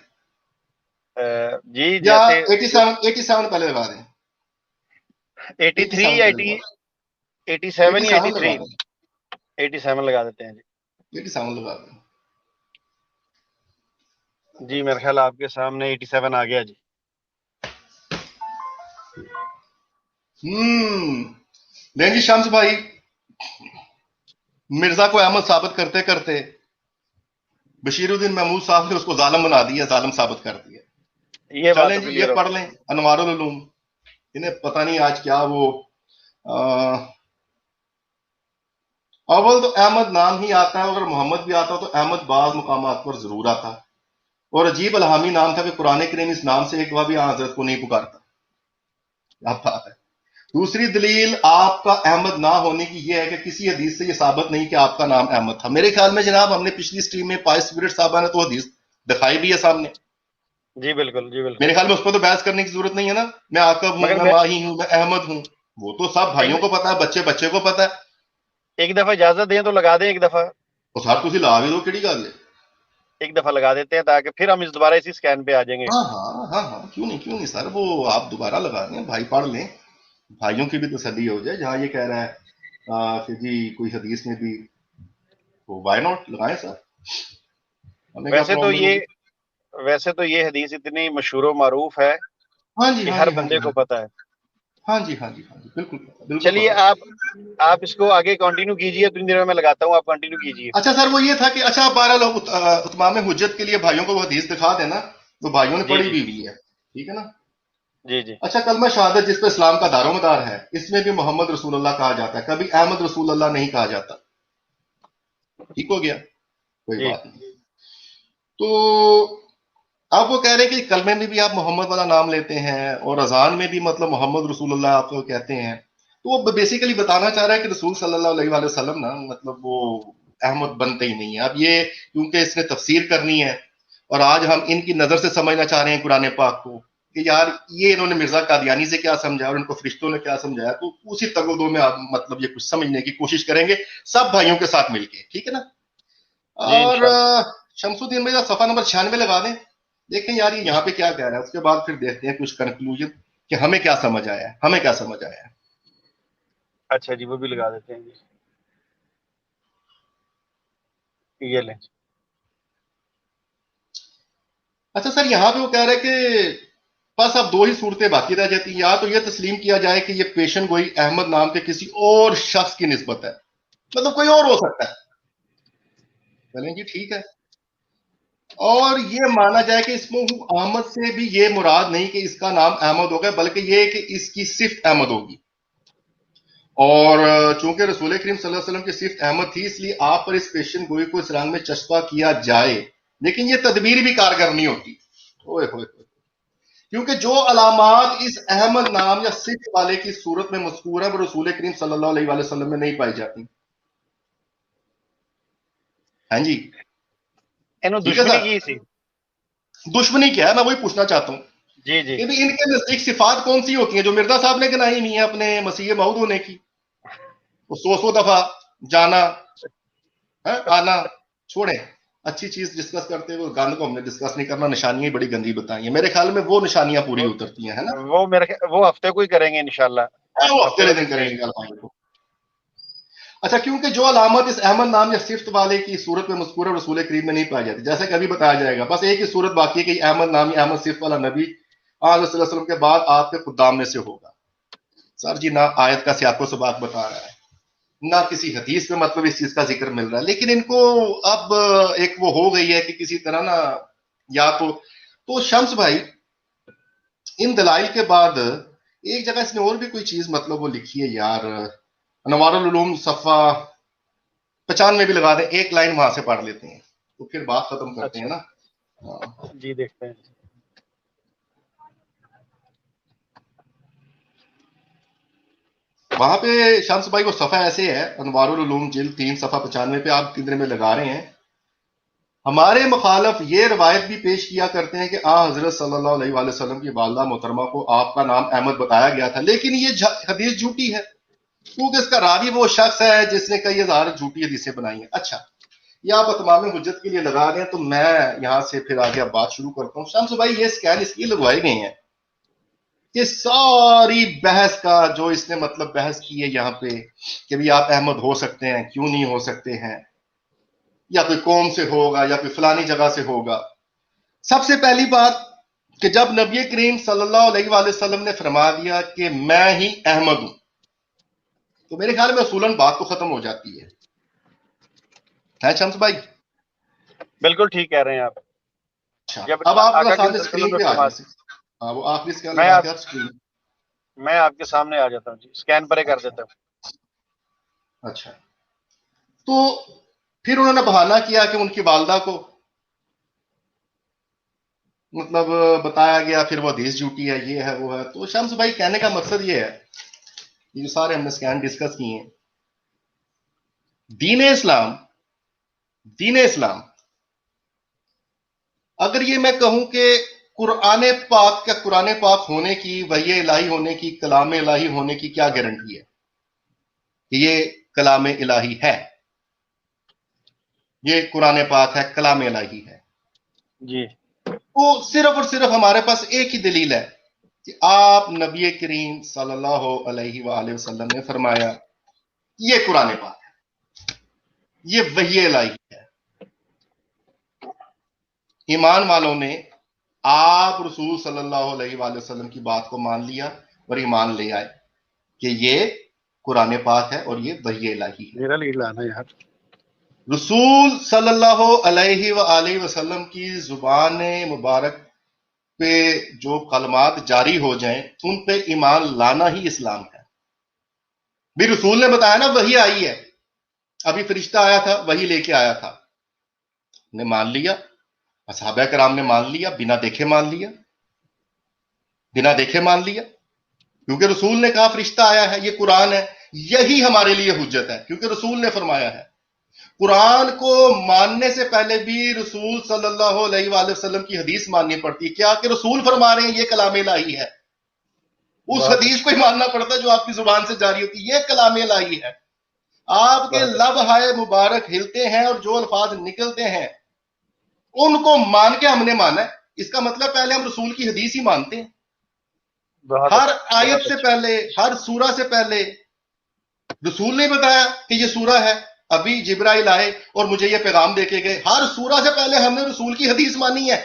جی یا جیسے 87 پہلے لگا دیں، 83 87 یا پہلے لگا دیں، 87 یا 87 لگا 83. دیں، 87 لگا دیتے ہیں جی. 87 لگا دیں. جی میرا خیال آپ کے سامنے 87 آ گیا جی. نہیں جی شمس بھائی مرزا کو احمد ثابت کرتے کرتے بشیر الدین محمود صاحب نے اس کو ظالم بنا دیا، ظالم ثابت کر دیا. یہ بات چلیں تو جی کلیئر یہ ہو پڑھ گئی. لیں انوار العلوم. انہیں پتہ نہیں آج کیا وہ اول تو احمد نام ہی آتا ہے، اگر محمد بھی آتا تو احمد بعض مقامات پر ضرور آتا، اور عجیب الہامی نام تھا کہ قرآن کریم اس نام سے ایک بھی حضرت کو نہیں پکارتا. کیا بات ہے. دوسری دلیل آپ کا احمد نہ ہونے کی یہ ہے کہ کسی حدیث سے یہ ثابت نہیں کہ آپ کا نام احمد تھا. میرے خیال میں جناب ہم نے پچھلی سٹریم میں پائس اسپرٹ صاحبہ نے تو حدیث دکھائی بھی ہے سامنے. جی بالکل، جی بالکل. میرے خیال میں اس پر تو بحث کرنے کی ضرورت نہیں ہے نا. میں عاقب ہوں، میں ماہی ہوں، میں احمد ہوں، وہ تو سب بھائیوں کو پتا ہے، بچے بچے کو پتا ہے. ایک دفعہ اجازت دیں تو لگا دیں ایک دفعہ. اس ہر کسی لا بھی دو کیڑی گل ہے. ایک دفعہ لگا دیتے ہیں تاکہ پھر ہم اس دوبارہ اسی سکین پہ آ جائیں گے. ہاں ہاں ہاں ہاں کیوں نہیں سر، وہ آپ دوبارہ لگا دیں، بھائی پڑھ لیں، بھائیوں کی بھی تسلی ہو جائے. جہاں یہ کہہ رہا ہے کہ جی کوئی حدیث میں بھی، تو وائی ناٹ لگائیں سر، ہمیں کیا پرابلم ہوگی. ویسے تو یہ حدیث اتنی مشہور و معروف ہے ہاں جی کہ ہاں ہر جی ہاں جی بندے کو پتا ہے. ہاں جی ہاں جی ہاں جی بالکل بالکل چلیے پتا ہے. آپ اس کو آگے کنٹینیو کیجئے، 3 دنوں میں لگاتا ہوں، آپ کنٹینیو کیجئے. اچھا سر وہ یہ تھا کہ اچھا بہرحال اتمام حجت کے لیے بھائیوں کو وہ حدیث دکھا دینا، تو بھائیوں نے جی پڑھی جی بھی ہے، ٹھیک ہے نا. جی جی. اچھا کلمہ شہادت جس پہ اسلام کا دار و مدار ہے، اس میں بھی محمد رسول اللہ کہا جاتا ہے، کبھی احمد رسول اللہ نہیں کہا جاتا. ٹھیک ہو گیا، کوئی جی بات نہیں. تو اب وہ کہہ رہے ہیں کہ کلمے میں بھی آپ محمد والا نام لیتے ہیں اور اذان میں بھی مطلب محمد رسول اللہ آپ کو کہتے ہیں. تو وہ بیسیکلی بتانا چاہ رہا ہے کہ رسول صلی اللہ علیہ وآلہ وسلم نا مطلب وہ احمد بنتے ہی نہیں ہیں. اب یہ کیونکہ اس نے تفسیر کرنی ہے اور آج ہم ان کی نظر سے سمجھنا چاہ رہے ہیں قرآن پاک کو کہ یار یہ انہوں نے مرزا قادیانی سے کیا سمجھایا اور ان کو فرشتوں نے کیا سمجھایا، تو اسی تگودو میں آپ مطلب یہ کچھ سمجھنے کی کوشش کریں گے سب بھائیوں کے ساتھ مل کے، ٹھیک ہے نا. جی اور انشاءاللہ. شمس الدین بھائی صفحہ نمبر 96 لگا دیں، دیکھیں یار یہ یہاں پہ کیا کہہ رہا ہے، اس کے بعد پھر دیکھتے ہیں کچھ کنکلوژن کہ ہمیں کیا سمجھ آیا ہے، ہمیں کیا سمجھ آیا ہے. اچھا جی وہ بھی لگا دیتے ہیں جی. یہ لیں. اچھا سر یہاں پہ وہ کہہ رہے کہ بس اب 2 ہی صورتیں باقی رہ جاتی ہیں، یا تو یہ تسلیم کیا جائے کہ یہ پیشن گوئی احمد نام کے کسی اور شخص کی نسبت ہے، مطلب کوئی اور ہو سکتا ہے. چلیں جی ٹھیک ہے. اور یہ مانا جائے کہ اسمہ احمد سے بھی یہ مراد نہیں کہ اس کا نام احمد ہوگا، بلکہ یہ کہ اس کی صفت احمد ہوگی. اور چونکہ رسول کریم صلی اللہ علیہ وسلم کی صفت احمد تھی، اس لیے آپ پر اس پیشن گوئی کو اس رنگ میں چسپاں کیا جائے، لیکن یہ تدبیر بھی کارگر نہیں ہوتی. اوئے ہوئے ہوئے. کیونکہ جو علامات اس احمد نام یا صفت والے کی صورت میں مذکور ہے وہ رسول کریم صلی اللہ علیہ وآلہ وسلم میں نہیں پائی جاتی. ہاں جی ٹھیک ہے دشمنی سر. کی سی. دشمنی کیا ہے میں وہی پوچھنا چاہتا ہوں جی جی. کہ ان کے نزدیک صفات کون سی ہوتی ہیں جو مرزا صاحب نے گنائی نہیں ہے اپنے مسیح موعود ہونے کی. وہ 100 دفعہ جانا آنا چھوڑیں، اچھی چیز ڈسکس کرتے ہوئے گانے کو ہم نے ڈسکس نہیں کرنا. نشانیاں بڑی گندی بتائی ہیں، میرے خیال میں وہ نشانیاں پوری اترتی ہیں، ہے نا. وہ ہفتے کو ہی کریں گے انشاءاللہ. وہ ہفتے ہفتے والے والے دن کریں صحیح. گے. اچھا، کیونکہ جو علامت اس احمد نام یا صفت والے کی صورت میں مذکورہ رسول کریم میں نہیں پائی جاتی، جیسا کہ ابھی بتایا جائے گا، بس ایک ہی صورت باقی ہے کہ احمد نامی احمد صفت والا نبی آج صلی اللہ علیہ وسلم کے بعد آپ کے خدام میں سے ہوگا۔ سر جی، نہ آیت کا سیاق و سباق بتا رہا ہے، نہ کسی حدیث میں مطلب اس چیز کا ذکر مل رہا ہے، لیکن ان کو اب ایک وہ ہو گئی ہے کہ کسی طرح نا، یا تو شمس بھائی ان دلائل کے بعد ایک جگہ اس نے اور بھی کوئی چیز مطلب وہ لکھی ہے یار، انوار العلوم صفحہ 95 بھی لگا دیں، ایک لائن وہاں سے پڑھ لیتے ہیں تو پھر بات ختم کرتے ہیں نا۔ جی دیکھتے ہیں۔ وہاں پہ شمس بھائی وہ صفحہ ایسے ہے، انوار العلوم جلد 3 صفحہ 95 پہ آپ کتنے میں لگا رہے ہیں، ہمارے مخالف یہ روایت بھی پیش کیا کرتے ہیں کہ حضرت صلی اللہ علیہ وآلہ وسلم کی والدہ محترمہ کو آپ کا نام احمد بتایا گیا تھا، لیکن یہ حدیث جھوٹی ہے کیونکہ اس کا راوی وہ شخص ہے جس نے کئی ہزار جھوٹی حدیثیں بنائی ہیں۔ اچھا، یہ آپ اتمام حجت کے لیے لگا رہے ہیں تو میں یہاں سے پھر آگے اب بات شروع کرتا ہوں۔ شمس بھائی یہ سکین اس لیے لگوائے گئے ہیں کہ ساری بحث کا جو اس نے مطلب بحث کی ہے یہاں پہ کہ بھی آپ احمد ہو سکتے ہیں، کیوں نہیں ہو سکتے ہیں، یا کوئی قوم سے ہوگا یا کوئی فلانی جگہ سے ہوگا۔ سب سے پہلی بات کہ جب نبی کریم صلی اللہ علیہ وآلہ وسلم نے فرما دیا کہ میں ہی احمد ہوں تو میرے خیال میں اصولاً بات تو ختم ہو جاتی ہے شمس بھائی؟ بالکل ٹھیک کہہ رہے ہیں آپ۔ اچھا، اب آپ سامنے اسکرین پہ آ جائیں۔ ہاں، وہ آخری اسکین لگا کے اسکرین، میں آپ کے سامنے آ جاتا ہوں جی، اسکین پر ہی کر دیتا ہوں۔ اچھا، تو پھر انہوں نے بہانہ کیا کہ ان کی والدہ کو مطلب بتایا گیا، پھر وہ حدیث جھوٹی ہے، یہ ہے وہ ہے۔ تو شمس بھائی کہنے کا مقصد یہ ہے، یہ جو سارے ہم نے اسکین ڈسکس کیے ہیں، دین اسلام اگر یہ میں کہوں کہ قرآن پاک ہونے کی، وحی الہی ہونے کی، کلام الہی ہونے کی کیا گارنٹی ہے کہ یہ کلام الہی ہے، یہ قرآن پاک ہے، کلام الہی ہے؟ جی، تو صرف اور صرف ہمارے پاس ایک ہی دلیل ہے کہ آپ نبی کریم صلی اللہ علیہ وآلہ وسلم نے فرمایا یہ قرآن پاک ہے، یہ وحی الہی ہے۔ ایمان والوں نے آپ رسول صلی اللہ علیہ وآلہ وسلم کی بات کو مان لیا اور ایمان لے آئے کہ یہ قرآن پاک ہے اور یہ وحی الہی ہے۔ میرا لیڈ لانا یار۔ رسول صلی اللہ علیہ وآلہ وسلم کی زبان مبارک پہ جو کلمات جاری ہو جائیں ان پہ ایمان لانا ہی اسلام ہے۔ بھی رسول نے بتایا نا وحی آئی ہے، ابھی فرشتہ آیا تھا، وحی لے کے آیا تھا، نے مان لیا، صحابہ کرام نے مان لیا، بنا دیکھے مان لیا، کیونکہ رسول نے کہا فرشتہ آیا ہے، یہ قرآن ہے، یہی ہمارے لیے حجت ہے کیونکہ رسول نے فرمایا ہے۔ قرآن کو ماننے سے پہلے بھی رسول صلی اللہ علیہ وآلہ وسلم کی حدیث ماننی پڑتی ہے، کیا کہ رسول فرما رہے ہیں یہ کلام الہی ہے، اس حدیث کو ہی ماننا پڑتا ہے جو آپ کی زبان سے جاری ہوتی ہے، یہ کلام الہی ہے۔ آپ کے لب ہائے مبارک ہلتے ہیں اور جو الفاظ نکلتے ہیں ان کو مان کے ہم نے مانا ہے، اس کا مطلب پہلے ہم رسول کی حدیث ہی مانتے ہیں، ہر آیت سے پہلے، ہر سورہ سے پہلے رسول نے بتایا کہ یہ سورہ ہے، ابھی جبرائیل آئے اور مجھے یہ پیغام دے کے گئے، ہر سورہ سے پہلے ہم نے رسول کی حدیث مانی ہے،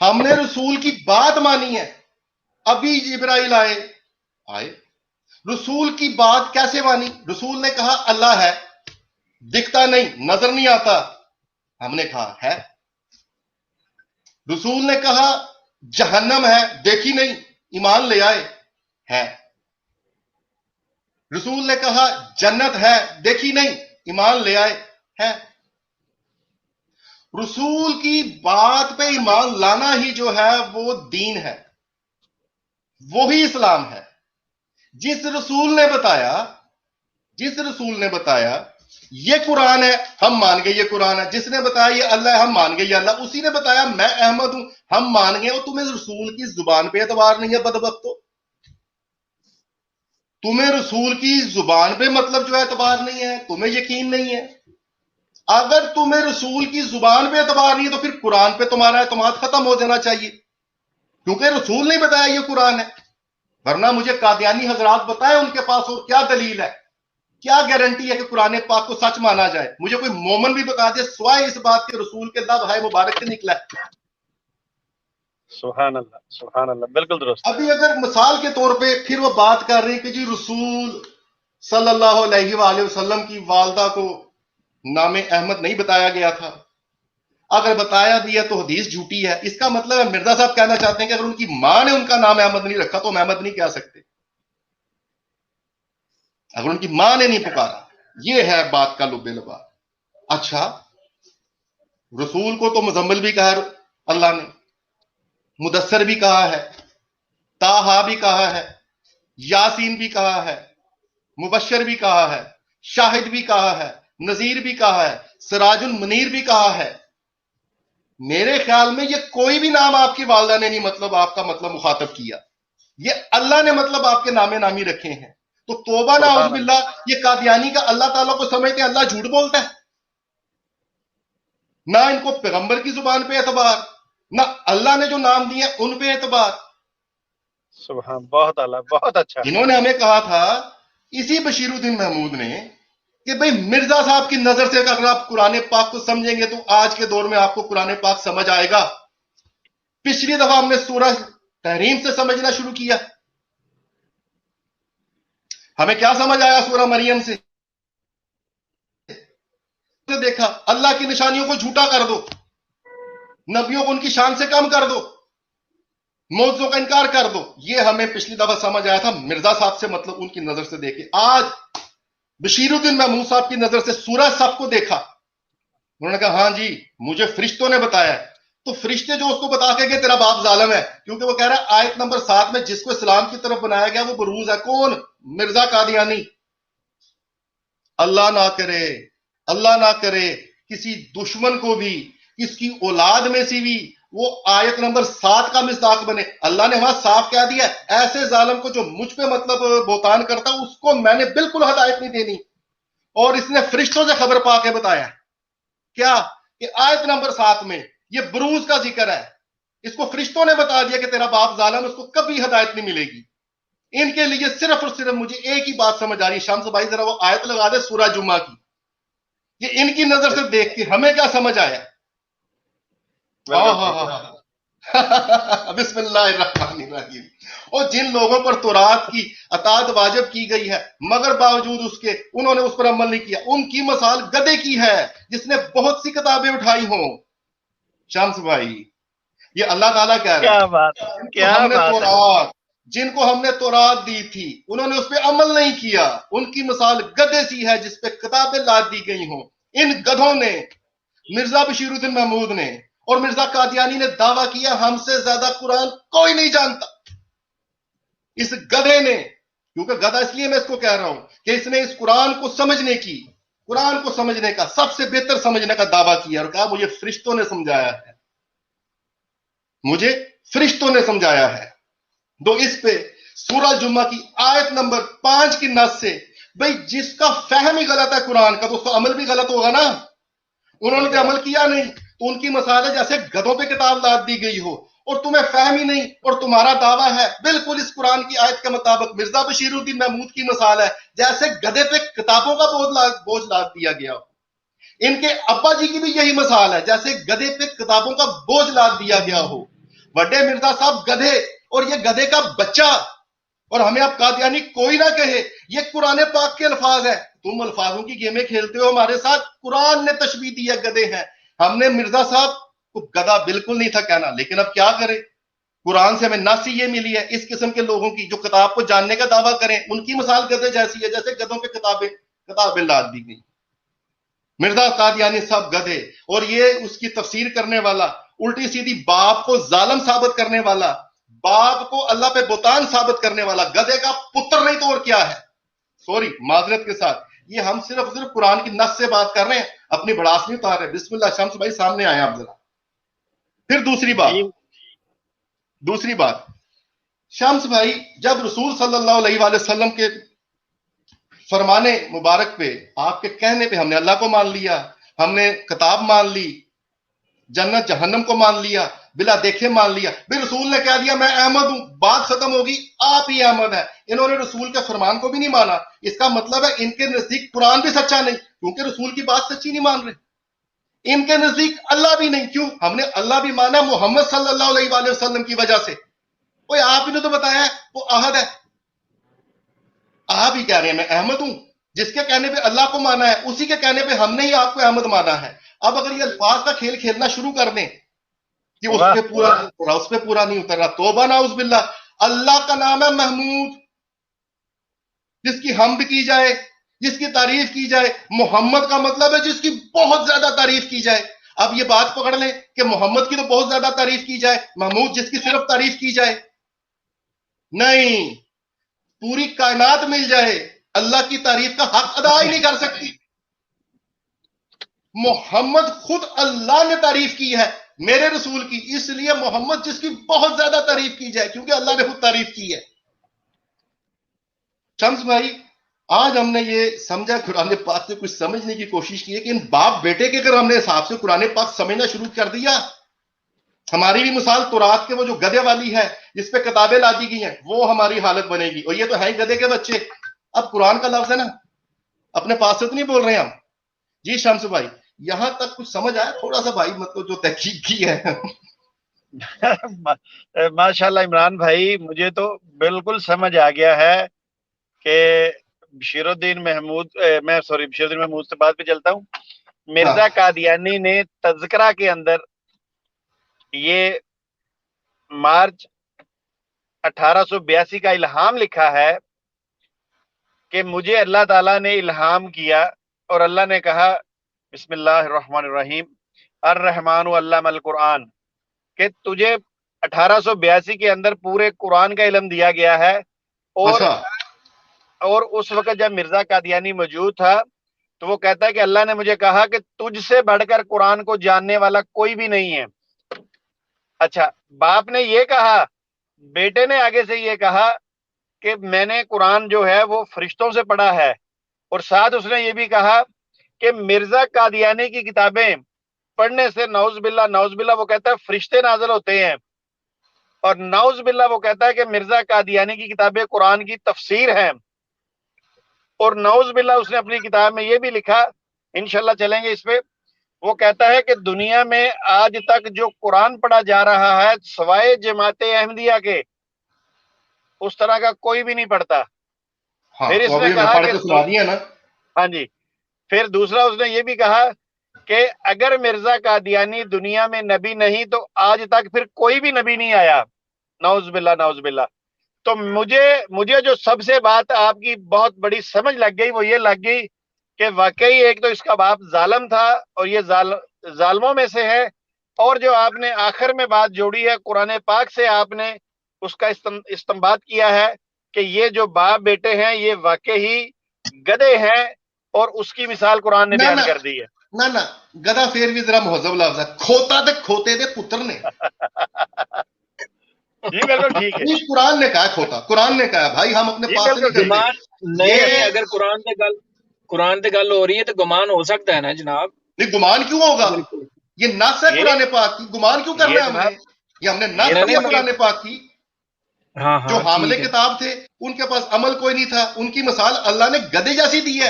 ہم نے رسول کی بات مانی ہے۔ ابھی جبرائیل آئے، رسول کی بات کیسے مانی؟ رسول نے کہا اللہ ہے، دکھتا نہیں، نظر نہیں آتا، ہم نے کہا ہے۔ رسول نے کہا جہنم ہے، دیکھی نہیں، ایمان لے آئے، ہے۔ رسول نے کہا جنت ہے، دیکھی نہیں، ایمان لے آئے، ہے۔ رسول کی بات پہ ایمان لانا ہی جو ہے وہ دین ہے، وہی اسلام ہے۔ جس رسول نے بتایا یہ قرآن ہے، ہم مان گئے یہ قرآن ہے، جس نے بتایا یہ اللہ ہے، ہم مان گئے یہ اللہ، اسی نے بتایا میں احمد ہوں، ہم مان گئے۔ اور تمہیں رسول کی زبان پہ اعتبار نہیں ہے بدبختو، تمہیں رسول کی زبان پہ مطلب جو اعتبار نہیں ہے، تمہیں یقین نہیں ہے۔ اگر تمہیں رسول کی زبان پہ اعتبار نہیں ہے تو پھر قرآن پہ تمہارا اعتماد ختم ہو جانا چاہیے، کیونکہ رسول نے بتایا یہ قرآن ہے۔ ورنہ مجھے قادیانی حضرات بتائیں ان کے پاس اور کیا دلیل ہے، کیا گارنٹی ہے کہ قرآن پاک کو سچ مانا جائے؟ مجھے کوئی مومن بھی بتا دے سوائے اس بات کے رسول کے لب ہے مبارک سے نکلا ہے۔ سبحان اللہ، سبحان اللہ، بالکل درست۔ ابھی اگر مثال کے طور پہ پھر وہ بات کر رہی ہیں کہ جی رسول صلی اللہ علیہ وآلہ وسلم کی والدہ کو نام احمد نہیں بتایا گیا تھا، اگر بتایا بھی ہے تو حدیث جھوٹی ہے، اس کا مطلب ہے مرزا صاحب کہنا چاہتے ہیں کہ اگر ان کی ماں نے ان کا نام احمد نہیں رکھا تو ہم احمد نہیں کہہ سکتے، اگر ان کی ماں نے نہیں پکارا۔ یہ ہے بات کا لب لبا۔ اچھا، رسول کو تو مزمل بھی کہا اللہ نے، مدثر بھی کہا ہے، طٰہٰ بھی کہا ہے، یاسین بھی کہا ہے، مبشر بھی کہا ہے، شاہد بھی کہا ہے، نذیر بھی کہا ہے، سراج المنیر بھی کہا ہے۔ میرے خیال میں یہ کوئی بھی نام آپ کی والدہ نے نہیں مطلب آپ کا مطلب مخاطب کیا، یہ اللہ نے مطلب آپ کے نام نامی رکھے ہیں۔ تو توبہ نعوذ باللہ، یہ قادیانی کا اللہ تعالیٰ کو سمجھتے ہیں اللہ جھوٹ بولتا ہے؟ نہ ان کو پیغمبر کی زبان پہ اعتبار، نہ اللہ نے جو نام دیے ان پہ اعتبار۔ سبحان، بہت اعلیٰ، بہت اچھا۔ انہوں نے ہمیں کہا تھا اسی بشیر الدین محمود نے کہ بھئی مرزا صاحب کی نظر سے اگر آپ قرآن پاک کو سمجھیں گے تو آج کے دور میں آپ کو قرآن پاک سمجھ آئے گا۔ پچھلی دفعہ ہم نے سورہ تحریم سے سمجھنا شروع کیا، ہمیں کیا سمجھ آیا سورہ مریم سے؟ دیکھا اللہ کی نشانیوں کو جھوٹا کر دو، نبیوں کو ان کی شان سے کم کر دو، معجزوں کا انکار کر دو۔ یہ ہمیں پچھلی دفعہ سمجھ آیا تھا مرزا صاحب سے مطلب ان کی نظر سے دیکھے۔ آج بشیر الدین محمود صاحب کی نظر سے سورہ صف کو دیکھا، انہوں نے کہا ہاں جی مجھے فرشتوں نے بتایا ہے۔ تو فرشتے جو اس کو بتا کے گئے تیرا باپ ظالم ہے، کیونکہ وہ کہہ رہا ہے آیت نمبر 7 میں جس کو اسلام کی طرف بنایا گیا وہ بروز ہے، کون؟ مرزا قادیانی۔ اللہ نہ کرے، اللہ نہ کرے کسی دشمن کو بھی، کس کی اولاد میں سی بھی وہ آیت نمبر 7 کا مصداق بنے۔ اللہ نے وہاں صاف کہہ دیا ایسے ظالم کو جو مجھ پہ مطلب بہتان کرتا اس کو میں نے بالکل ہدایت نہیں دینی۔ اور اس نے فرشتوں سے خبر پا کے بتایا کیا کہ آیت نمبر 7 میں یہ بروز کا ذکر ہے، اس کو فرشتوں نے بتا دیا کہ تیرا باپ ظالم، اس کو کبھی ہدایت نہیں ملے گی۔ ان کے لیے صرف اور صرف مجھے ایک ہی بات سمجھ آ رہی ہے، شمس بھائی ذرا وہ آیت لگا دے سورہ جمعہ کی، یہ ان کی نظر سے دیکھ کے ہمیں کیا سمجھ آیا؟ بسم اللہ الرحمن الرحیم۔ اور جن لوگوں پر تورات کی اطاعت واجب کی گئی ہے مگر باوجود اس کے انہوں نے اس پر عمل نہیں کیا، ان کی مثال گدھے کی ہے جس نے بہت سی کتابیں اٹھائی ہوں۔ شمس بھائی یہ اللہ تعالیٰ کہہ رہے ہیں جن کو ہم نے تورات دی تھی انہوں نے اس پہ عمل نہیں کیا، ان کی مثال گدھے سی ہے جس پہ کتابیں لاد دی گئی ہوں۔ ان گدھوں نے، مرزا بشیر الدین محمود نے اور مرزا قادیانی نے دعویٰ کیا ہم سے زیادہ قرآن کوئی نہیں جانتا۔ اس گدھے نے، کیونکہ گدھا اس لیے میں اس کو کہہ رہا ہوں کہ اس نے اس قرآن کو سمجھنے کا سب سے بہتر سمجھنے کا دعویٰ کیا اور کہا مجھے فرشتوں نے سمجھایا ہے، مجھے فرشتوں نے سمجھایا ہے۔ تو اس پہ سورہ جمعہ کی آیت نمبر 5 کی نص سے بھئی جس کا فہم ہی غلط ہے قرآن کا تو اس کا عمل بھی غلط ہوگا نا۔ انہوں نے تو عمل کیا نہیں، تو ان کی مثال ہے جیسے گدھوں پہ کتاب لاد دی گئی ہو اور تمہیں فہم ہی نہیں اور تمہارا دعویٰ ہے بالکل اس قرآن کی آیت کے مطابق۔ مرزا بشیر الدین محمود کی مثال ہے جیسے گدھے پہ کتابوں کا بوجھ لاد دیا گیا ہو۔ ان کے ابا جی کی بھی یہی مثال ہے جیسے گدھے پہ کتابوں کا بوجھ لاد دیا گیا ہو۔ بڑے مرزا صاحب گدھے اور یہ گدھے کا بچہ، اور ہمیں اب قادیانی کوئی نہ کہے یہ قرآن پاک کے الفاظ ہیں، تم الفاظوں کی گیمیں کھیلتے ہو ہمارے ساتھ، قرآن نے تشبیہ دیا گدھے ہیں۔ ہم نے مرزا صاحب کو گدھا بالکل نہیں تھا کہنا، لیکن اب کیا کریں، قرآن سے ہمیں نص یہ ملی ہے اس قسم کے لوگوں کی جو کتاب کو جاننے کا دعویٰ کریں، ان کی مثال گدھے جیسی ہے جیسے گدھوں پہ کتابیں لاد دی گئی۔ مرزا قادیانی صاحب گدھے، اور یہ اس کی تفسیر کرنے والا، الٹی سیدھی باپ کو ظالم ثابت کرنے والا، باپ کو اللہ پہ بہتان ثابت کرنے والا، گدھے کا پتر نہیں تو اور کیا ہے۔ سوری معذرت کے ساتھ، یہ ہم صرف قرآن کی نص سے بات کر رہے ہیں، اپنی بڑاس نہیں اتار رہے۔ بسم اللہ، شمس بھائی سامنے آئے آپ ذرا۔ پھر دوسری بات شمس بھائی، جب رسول صلی اللہ علیہ وآلہ وسلم کے فرمانے مبارک پہ، آپ کے کہنے پہ ہم نے اللہ کو مان لیا، ہم نے کتاب مان لی، جنت جہنم کو مان لیا، بلا دیکھے مان لیا. بھی رسول نے کہہ دیا میں احمد ہوں, بات ختم ہوگی, آپ ہی احمد ہیں. انہوں نے رسول کے فرمان کو بھی نہیں مانا. اس کا مطلب ہے ان کے نزدیک قرآن بھی سچا نہیں, کیونکہ رسول کی بات سچی نہیں مان رہے. ان کے نزدیک اللہ بھی نہیں, کیوں؟ ہم نے اللہ بھی مانا محمد صلی اللہ علیہ وآلہ وسلم کی وجہ سے. کوئی آپ ہی نے تو بتایا ہے وہ احد ہے. آپ ہی کہہ رہے ہیں میں احمد ہوں, جس کے کہنے پہ اللہ کو مانا ہے اسی کے کہنے پہ ہم نے ہی آپ کو احمد مانا ہے. اب اگر یہ الفاظ کا کھیل کھیلنا شروع کر دیں کہ اس پہ پورا نہیں اترا, اس پہ پورا نہیں اترا, توبہ نعوذ باللہ. اللہ کا نام ہے محمود, جس کی حمد کی جائے, جس کی تعریف کی جائے. محمد کا مطلب ہے جس کی بہت زیادہ تعریف کی جائے. اب یہ بات پکڑ لیں کہ محمد کی تو بہت زیادہ تعریف کی جائے, محمود جس کی صرف تعریف کی جائے. نہیں, پوری کائنات مل جائے اللہ کی تعریف کا حق ادا ہی نہیں کر سکتی. محمد خود اللہ نے تعریف کی ہے میرے رسول کی, اس لیے محمد جس کی بہت زیادہ تعریف کی جائے, کیونکہ اللہ نے خود تعریف کی ہے. شمس بھائی, آج ہم نے یہ سمجھا, قرآن پاک سے کچھ سمجھنے کی کوشش کی ہے کہ ان باپ بیٹے کے اگر ہم نے حساب سے قرآن پاک سمجھنا شروع کر دیا, ہماری بھی مثال تورات کے وہ جو گدھے والی ہے جس پہ کتابیں لا دی گئی ہیں, وہ ہماری حالت بنے گی. اور یہ تو ہے ہی گدھے کے بچے. اب قرآن کا لفظ ہے نا, اپنے پاس سے تو نہیں بول رہے ہم. جی شمس بھائی, یہاں تک کچھ سمجھ آیا تھوڑا سا بھائی, مطلب جو تحقیق کی ہے؟ ماشاءاللہ عمران بھائی, مجھے تو بالکل سمجھ آ گیا ہے کہ بشیر الدین محمود سے بات پہ چلتا ہوں. مرزا قادیانی نے تذکرہ کے اندر یہ مارچ 1882 کا الہام لکھا ہے کہ مجھے اللہ تعالیٰ نے الہام کیا اور اللہ نے کہا بسم اللہ الرحمن الرحیم الرحمن علم القرآن, کہ تجھے 1882 کے اندر پورے قرآن کا علم دیا گیا ہے. اور اس وقت جب مرزا قادیانی موجود تھا تو وہ کہتا ہے کہ اللہ نے مجھے کہا کہ تجھ سے بڑھ کر قرآن کو جاننے والا کوئی بھی نہیں ہے. اچھا, باپ نے یہ کہا, بیٹے نے آگے سے یہ کہا کہ میں نے قرآن جو ہے وہ فرشتوں سے پڑھا ہے, اور ساتھ اس نے یہ بھی کہا کہ مرزا قادیانی کی کتابیں پڑھنے سے نعوذ باللہ وہ کہتا ہے فرشتے نازل ہوتے ہیں, اور نعوذ باللہ وہ کہتا ہے کہ مرزا قادیانی کی کتابیں قرآن کی تفسیر ہیں. اور نعوذ باللہ اس نے اپنی کتاب میں یہ بھی لکھا, انشاءاللہ چلیں گے اس پہ, وہ کہتا ہے کہ دنیا میں آج تک جو قرآن پڑھا جا رہا ہے سوائے جماعت احمدیہ کے اس طرح کا کوئی بھی نہیں پڑھتا. پھر اس نے کہا کہ ہاں جی, پھر دوسرا اس نے یہ بھی کہا کہ اگر مرزا قادیانی دنیا میں نبی نہیں تو آج تک پھر کوئی بھی نبی نہیں آیا. نعوذ باللہ. تو مجھے جو سب سے بات آپ کی بہت بڑی سمجھ لگ گئی وہ یہ لگ گئی کہ واقعی ایک تو اس کا باپ ظالم تھا اور یہ ظالموں میں سے ہے, اور جو آپ نے آخر میں بات جوڑی ہے قرآن پاک سے آپ نے اس کا استنباط کیا ہے کہ یہ جو باپ بیٹے ہیں یہ واقعی گدھے ہیں, اور اس کی مثال قرآن نے بیان کر دی ہے. نہ گدھا پھر بھی ذرا مہذب لفظ ہے, کھوتا تے کھوتے دے پتر نے. جی بالکل ٹھیک ہے, قرآن نے کہا کھوتا, قرآن نے کہا بھائی ہم اپنے پاس نہیں, اگر قرآن تے گل ہو رہی ہے تو گمان ہو سکتا ہے نا جناب. نہیں گمان کیوں ہوگا, یہ نص ہے قرآن پاک کی, گمان کیوں کر رہے ہیں ہم نے؟ یہ ہم نے نص پڑھی قرآن پاک کی. جو حاملے کتاب تھے ان کے پاس عمل کوئی نہیں تھا, ان کی مثال اللہ نے گدھے جیسی دی ہے,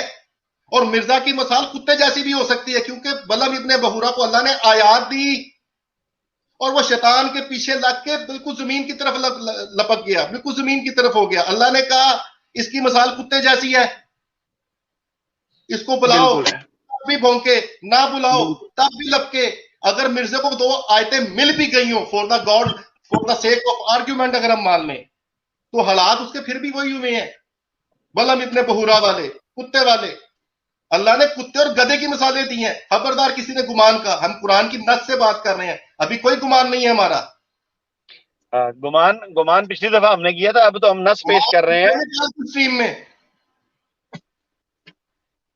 اور مرزا کی مثال کتے جیسی بھی ہو سکتی ہے, کیونکہ بلم ابن بہورا کو اللہ نے آیات دی اور وہ شیطان کے پیچھے لگ کے بالکل زمین کی طرف لپک گیا, بالکل زمین کی طرف ہو گیا. اللہ نے کہا اس کی مثال کتے جیسی ہے, اس کو بلاؤ تب بھی بھونکے, نہ بلاؤ تب بھی لپکے. اگر مرزا کو 2 آیتیں مل بھی گئی ہوں for the sake of argument اگر ہم مان لیں, تو حالات اس کے پھر بھی وہی ہوئے ہیں بلم ابن بہورا والے, کتے والے. اللہ نے کتے اور گدھے کی مثالیں دی ہیں. خبردار کسی نے گمان کا, ہم قرآن کی نص سے بات کر رہے ہیں, ابھی کوئی گمان نہیں ہے ہمارا. گمان پچھلی دفعہ ہم نے کیا تھا, اب تو ہم نص پیش کر رہے ہیں میں.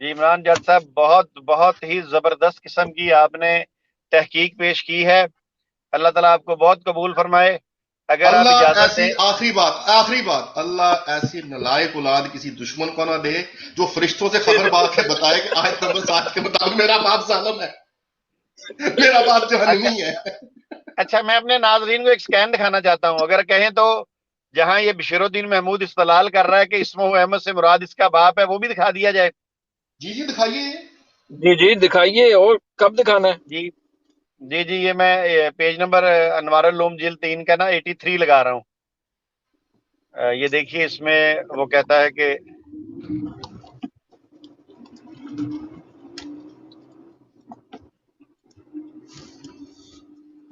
جی عمران جٹ صاحب, بہت ہی زبردست قسم کی آپ نے تحقیق پیش کی ہے. اللہ تعالیٰ آپ کو بہت قبول فرمائے. اگر آپ اجازت دیں, آخری بات, اللہ ایسی نلائق اولاد کسی دشمن کو نہ دے جو فرشتوں سے خبر بات کے بتائے کہ آیت نمبر 7 کے مطابق میرا باپ ظالم ہے, میرا باپ جہنمی ہے. اچھا میں اپنے ناظرین کو ایک سکین دکھانا چاہتا ہوں، اگر کہیں تو جہاں یہ بشیر الدین محمود استدلال کر رہا ہے کہ اسمہ احمد سے مراد اس کا باپ ہے، وہ بھی دکھا دیا جائے۔ جی جی دکھائیے۔ جی جی دکھائیے، اور کب دکھانا ہے؟ جی جی جی یہ میں پیج نمبر انوار العلوم جلد 3 کا نا 83 لگا رہا ہوں۔ یہ دیکھیے اس میں وہ کہتا ہے کہ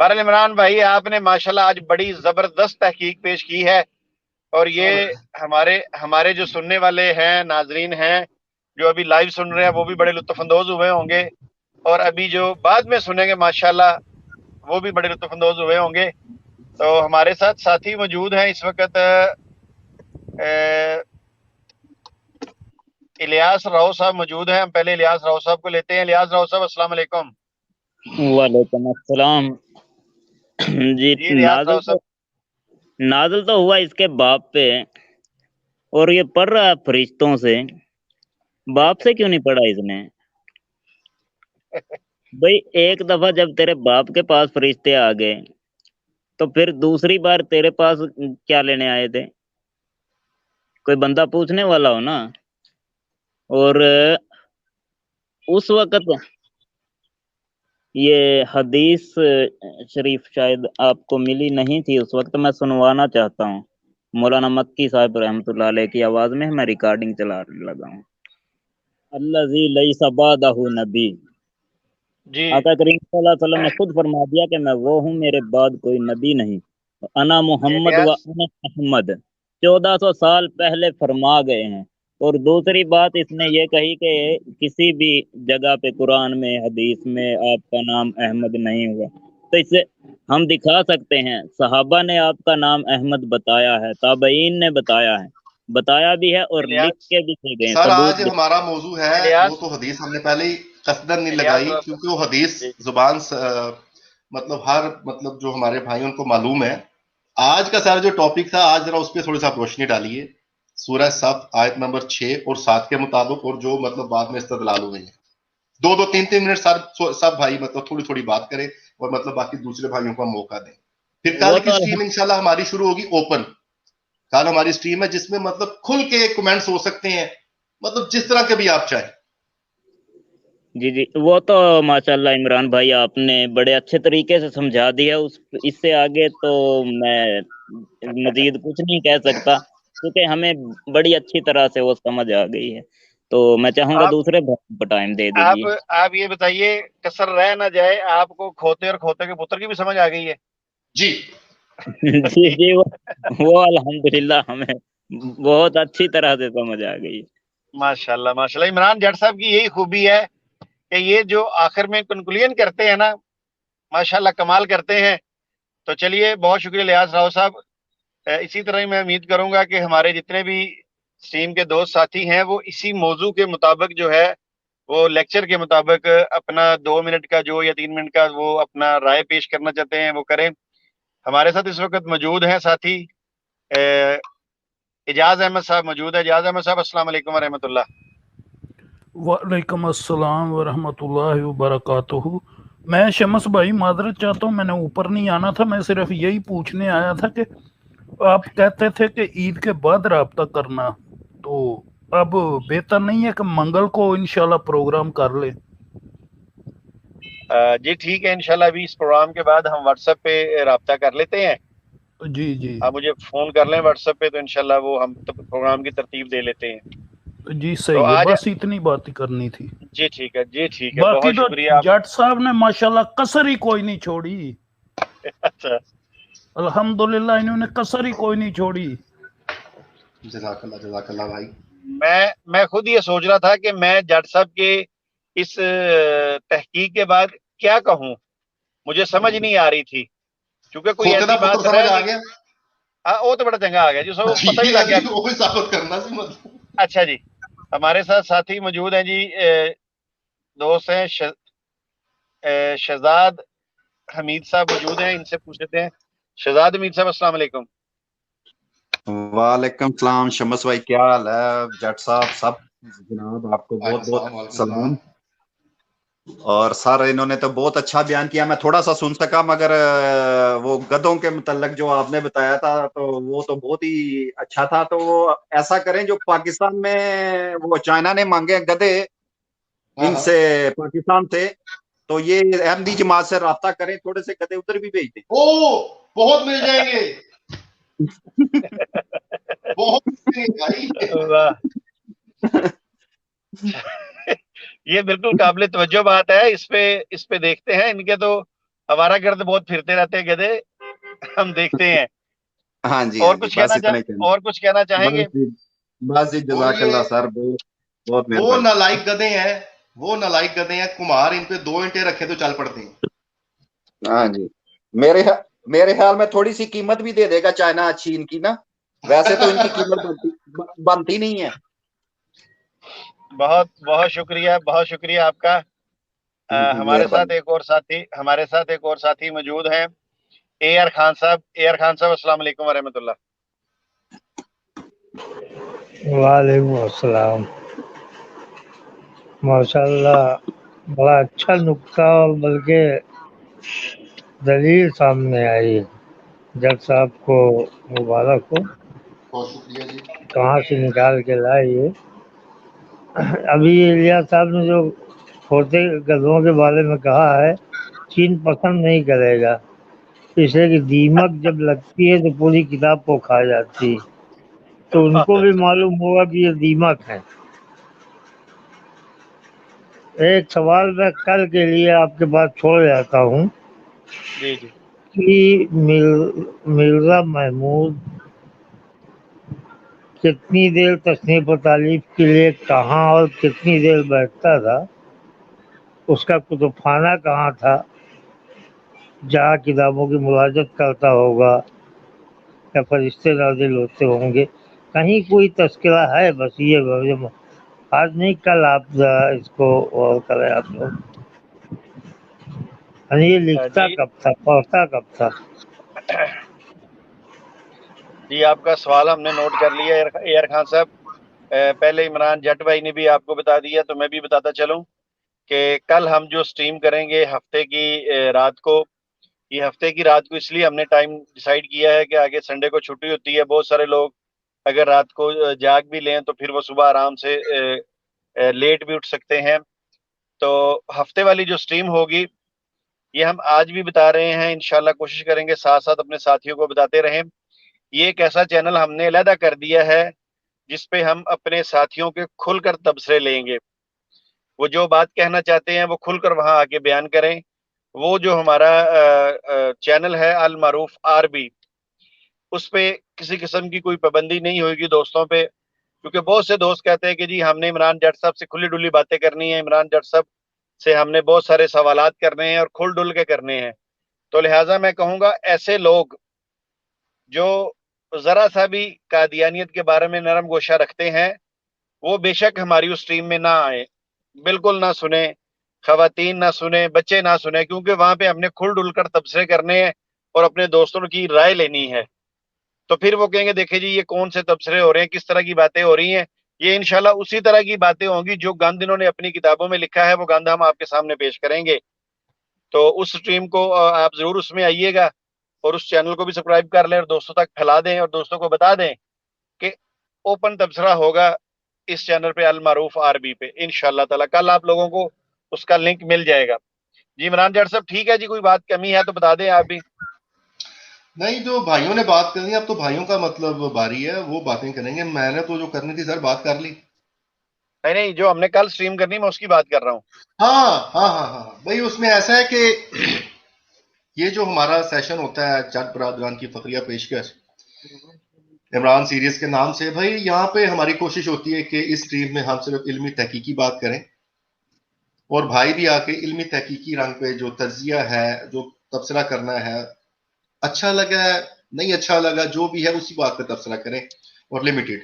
بہرحال عمران بھائی آپ نے ماشاءاللہ آج بڑی زبردست تحقیق پیش کی ہے، اور یہ ہمارے جو سننے والے ہیں، ناظرین ہیں جو ابھی لائیو سن رہے ہیں، وہ بھی بڑے لطف اندوز ہوئے ہوں گے، اور ابھی جو بعد میں سنیں گے ماشاءاللہ وہ بھی بڑے لطف اندوز ہوئے ہوں گے۔ تو ہمارے ساتھ ساتھی موجود ہیں اس وقت، الیاس راؤ صاحب موجود ہیں۔ ہم پہلے الیاس راؤ صاحب کو لیتے ہیں۔ الیاس راؤ صاحب السلام علیکم۔ وعلیکم السلام۔ جی جی الیاس راؤ صاحب، نازل تو ہوا اس کے باپ پہ، اور یہ پڑھ رہا ہے فرشتوں سے، باپ سے کیوں نہیں پڑھا اس نے؟ بھئی ایک دفعہ جب تیرے باپ کے پاس فرشتے آ گئے تو پھر دوسری بار تیرے پاس کیا لینے آئے تھے؟ کوئی بندہ پوچھنے والا ہو نا۔ اور اس وقت یہ حدیث شریف شاید آپ کو ملی نہیں تھی، اس وقت میں سنوانا چاہتا ہوں، مولانا مکی صاحب رحمۃ اللہ علیہ کی آواز میں میں ریکارڈنگ چلا لگا ہوں۔ الذی لیس بعدہ نبی، جی آقا کریم صلی اللہ علیہ وسلم نے خود فرما دیا کہ میں وہ ہوں، میرے بعد کوئی نبی نہیں، انا محمد و الیاس، انا احمد 1400 سال پہلے فرما گئے ہیں۔ اور دوسری بات اس نے یہ کہی کہ کسی بھی جگہ پہ قرآن میں حدیث میں آپ کا نام احمد نہیں ہوا، تو اس سے ہم دکھا سکتے ہیں صحابہ نے آپ کا نام احمد بتایا ہے، تابعین نے بتایا بھی ہے، اور لکھ الیاس، کے بھی گئے سر ثبوت آج بھی۔ ہمارا موضوع ہے وہ الیاس، تو حدیث ہم نے پہلے ہی قصدن نہیں الیاس لگائی، راؤ صاحب، کیونکہ وہ حدیث جی زبان مطلب ہر مطلب جو ہمارے بھائیوں کو معلوم ہے۔ آج کا سارا جو ٹاپک تھا، آج ذرا اس پہ تھوڑی سا روشنی ڈالیے، سورہ صف آیت نمبر 6 اور 7 کے مطابق، اور جو مطلب بعد میں استدلال ہوئے ہیں۔ 2-3 منٹ سب بھائی مطلب تھوڑی تھوڑی بات کریں، اور مطلب باقی دوسرے بھائیوں کو موقع دیں۔ پھر کل وہ کی تو سٹریم انشاءاللہ ہماری شروع ہوگی اوپن۔ کل ہماری سٹریم ہے جس میں مطلب کھل کے کمنٹس ہو سکتے ہیں، مطلب جس طرح کے بھی آپ چاہیں۔ جی جی وہ تو ماشاءاللہ عمران بھائی آپ نے بڑے اچھے طریقے سے سمجھا دیا، اس سے آگے تو میں مزید کچھ نہیں کہہ سکتا، کیونکہ ہمیں بڑی اچھی طرح سے وہ سمجھ آ گئی ہے۔ تو میں چاہوں گا آپ دوسرے بھائی کو ٹائم دے آپ دیجیے۔ آپ یہ بتائیے کسر رہ نہ جائے، آپ کو کھوتے اور کھوتے کے پتر کی بھی سمجھ آ گئی ہے؟ جی جی جی وہ الحمدللہ ہمیں بہت اچھی طرح سے سمجھ آ گئی۔ ماشاءاللہ ماشاءاللہ، عمران جٹ صاحب کی یہی خوبی ہے کہ یہ جو آخر میں کنکلوژن کرتے ہیں نا، ماشاءاللہ کمال کرتے ہیں۔ تو چلیے بہت شکریہ الیاس راؤ صاحب۔ اسی طرح ہی میں امید کروں گا کہ ہمارے جتنے بھی اسٹریم کے دوست ساتھی ہیں وہ اسی موضوع کے مطابق جو ہے وہ لیکچر کے مطابق اپنا 2 منٹ کا جو یا 3 منٹ کا وہ اپنا رائے پیش کرنا چاہتے ہیں وہ کریں۔ ہمارے ساتھ اس وقت موجود ہیں ساتھی اجاز احمد صاحب موجود ہے۔ اجاز احمد صاحب السلام علیکم ورحمۃ اللہ۔ وعلیکم السلام ورحمۃ اللہ وبرکاتہ۔ میں شمس بھائی معذرت چاہتا ہوں، میں نے اوپر نہیں آنا تھا، میں صرف یہی پوچھنے آیا تھا کہ آپ کہتے تھے کہ عید کے بعد رابطہ کرنا، تو اب بہتر نہیں ہے کہ منگل کو انشاءاللہ پروگرام کر لیں؟ جی ٹھیک ہے، انشاءاللہ ابھی اس پروگرام کے بعد ہم واٹس ایپ پہ رابطہ کر لیتے ہیں۔ جی جی آپ مجھے فون کر لیں واٹس ایپ پہ، تو انشاءاللہ وہ ہم پروگرام کی ترتیب دے لیتے ہیں۔ جی تو صحیح ہے، آج بس اتنی بات ہی کرنی تھی۔ جی ٹھیک ہے، جی ٹھیک ہے، باقی بہت تو شکریہ آپ۔ جٹ صاحب نے ماشاءاللہ کسر ہی کوئی نہیں چھوڑی، اچھا الحمدللہ انہوں نے کسر ہی کوئی نہیں چھوڑی۔ جزاک اللہ بھائی۔ میں خود یہ سوچ رہا تھا کہ میں جٹ صاحب کے اس تحقیق کے بعد کیا کہوں، مجھے سمجھ نہیں آ رہی تھی، کیونکہ کوئی کھوتے دا ایسی پتر بات سمجھ رہ آ نہیں۔ گیا؟ ہاں وہ تو بڑا چنگا آ گیا جی، سب پتہ ہی ٹھیک ہے لگ گیا۔ جی، وہ بھی ثابت کرنا سی مطلب۔ اچھا جی، ہمارے ساتھ ساتھی موجود ہیں جی، دوست ہیں شہزاد حمید صاحب موجود ہیں، ان سے پوچھ لیتے ہیں۔ شہزاد حمید صاحب السلام علیکم۔ وعلیکم السلام شمس بھائی، کیا حال ہے؟ جٹ صاحب سب جناب آپ کو وعلیکم بہت السلام، بہت وعلیکم السلام۔ سلام۔ اور سر انہوں نے تو بہت اچھا بیان کیا. میں تھوڑا سا سن سکا مگر وہ گدھوں کے متعلق جو آپ نے بتایا تھا تو وہ تو بہت ہی اچھا تھا. تو وہ ایسا کریں جو پاکستان میں وہ چائنا نے مانگے گدھے ان سے پاکستان سے, تو یہ احمدی جماعت سے رابطہ کریں, تھوڑے سے گدھے ادھر بھی بھیج دیں. بہت مل جائیں گے, بہت مل جائیں گے بھائی. واہ یہ بالکل قابل توجہ بات ہے. اس پہ دیکھتے ہیں. ان کے تو ہمارا گرد بہت پھرتے رہتے ہیں گدھے, ہم دیکھتے ہیں. ہاں جی, اور ہاں جی, کچھ بس اتنا ہی کہنا. اور کچھ کہنا چاہیں گے؟ بس جی, وہ جزاک اللہ سر, بہت وہ مہربانی. نالائق گدھے ہیں, وہ نالائق گدھے ہیں. کمار ان پہ 2 انٹے رکھے تو چل پڑتے ہیں. ہاں جی, میرے خیال میں تھوڑی سی قیمت بھی دے دے گا چائنا اچھی ان کی نا, ویسے تو ان کی قیمت بنتی نہیں ہے. بہت بہت شکریہ, بہت شکریہ آپ کا. ہمارے ساتھ مہربانی. ایک اور ساتھی موجود ہیں, اے آر خان صاحب. اے آر خان صاحب, السلام علیکم ورحمۃ اللہ. وعلیکم السلام. ماشاء اللہ, بڑا اچھا نکتہ اور بلکہ دلیل سامنے آئی. جج صاحب کو مبارک ہو, بہت شکریہ جی. کہاں سے نکال کے لائے یہ. ابھی الیاس صاحب نے جو کھوتے گدھوں کے بارے میں کہا ہے, چین پسند نہیں کرے گا, اس لیے کہ دیمک جب لگتی ہے تو پوری کتاب کو کھا جاتی ہے. تو ان کو بھی معلوم ہوگا کہ یہ دیمک ہے. ایک سوال میں کل کے لیے آپ کے پاس چھوڑ جاتا ہوں جی جی. کہ مرزا محمود کتنی دیر تصنیف و تعلیف کے لیے کہاں اور کتنی دیر بیٹھتا تھا, اس کا کتب خانہ کہاں تھا جہاں کتابوں کی مراجعت کرتا ہوگا یا فرشتے نازل ہوتے ہوں گے, کہیں کوئی تذکرہ ہے؟ بس یہ آج نہیں کل آپ ذرا اس کو اور کریں آپ لوگ. یہ لکھتا جی کب تھا, پڑھتا کب تھا؟ جی, آپ کا سوال ہم نے نوٹ کر لیا اے آر خان صاحب. پہلے عمران جٹ بھائی نے بھی آپ کو بتا دیا, تو میں بھی بتاتا چلوں کہ کل ہم جو سٹریم کریں گے ہفتے کی رات کو, یہ ہفتے کی رات کو اس لیے ہم نے ٹائم ڈیسائیڈ کیا ہے کہ آگے سنڈے کو چھٹی ہوتی ہے. بہت سارے لوگ اگر رات کو جاگ بھی لیں تو پھر وہ صبح آرام سے لیٹ بھی اٹھ سکتے ہیں. تو ہفتے والی جو سٹریم ہوگی یہ ہم آج بھی بتا رہے ہیں, انشاءاللہ کوشش کریں گے ساتھ ساتھ اپنے ساتھیوں کو بتاتے رہیں. یہ ایک ایسا چینل ہم نے علیحدہ کر دیا ہے جس پہ ہم اپنے ساتھیوں کے کھل کر تبصرے لیں گے. وہ جو بات کہنا چاہتے ہیں وہ کھل کر وہاں آ کے بیان کریں. وہ جو ہمارا چینل ہے المعروف RB, اس پہ کسی قسم کی کوئی پابندی نہیں ہوگی دوستوں پہ, کیونکہ بہت سے دوست کہتے ہیں کہ جی ہم نے عمران جٹ صاحب سے کھلی ڈلی باتیں کرنی ہیں, عمران جٹ صاحب سے ہم نے بہت سارے سوالات کرنے ہیں اور کھل ڈل کے کرنے ہیں. تو لہٰذا میں کہوں گا ایسے لوگ جو ذرا سا بھی قادیانیت کے بارے میں نرم گوشہ رکھتے ہیں وہ بے شک ہماری اس ٹیم میں نہ آئیں, بالکل نہ سنیں, خواتین نہ سنیں, بچے نہ سنیں, کیونکہ وہاں پہ ہم نے کھل ڈل کر تبصرے کرنے ہیں اور اپنے دوستوں کی رائے لینی ہے. تو پھر وہ کہیں گے دیکھیں جی یہ کون سے تبصرے ہو رہے ہیں, کس طرح کی باتیں ہو رہی ہیں. یہ انشاءاللہ اسی طرح کی باتیں ہوں گی جو گند انہوں نے اپنی کتابوں میں لکھا ہے, وہ گند ہم آپ کے سامنے پیش کریں گے. تو اس سٹریم کو آپ ضرور اس میں آئیے گا, اور اس چینل کو بھی سبسکرائب کر لیں اور دوستوں تک پھیلا دیں, اور دوستوں کو بتا دیں کہ اوپن تبصرہ ہوگا اس چینل پہ المعروف RB پہ انشاءاللہ تعالی. کل آپ لوگوں کو اس کا لنک مل جائے گا. جی عمران جٹ صاحب ٹھیک ہے جی, کوئی بات کمی ہے تو بتا دیں آپ بھی. نہیں, جو بھائیوں نے بات کرنی ہے اب تو بھائیوں کا مطلب باری ہے, وہ باتیں کریں گے. میں نے تو جو کرنی تھی سر بات کر لی. نہیں, جو ہم نے کل سٹریم کرنی میں اس کی بات کر رہا ہوں. ہاں ہاں ہاں ہاں بھائی, اس میں ایسا ہے کہ یہ جو ہمارا سیشن ہوتا ہے جٹ برادران کی فقریہ پیشکش عمران سیریز کے نام سے, بھائی یہاں پہ ہماری کوشش ہوتی ہے کہ اس ٹیم میں ہم صرف علمی تحقیقی بات کریں, اور بھائی بھی آ کے علمی تحقیقی رنگ پہ جو تجزیہ ہے, جو تبصرہ کرنا ہے, اچھا لگا نہیں اچھا لگا جو بھی ہے اسی بات پہ تبصرہ کریں, اور لمیٹڈ.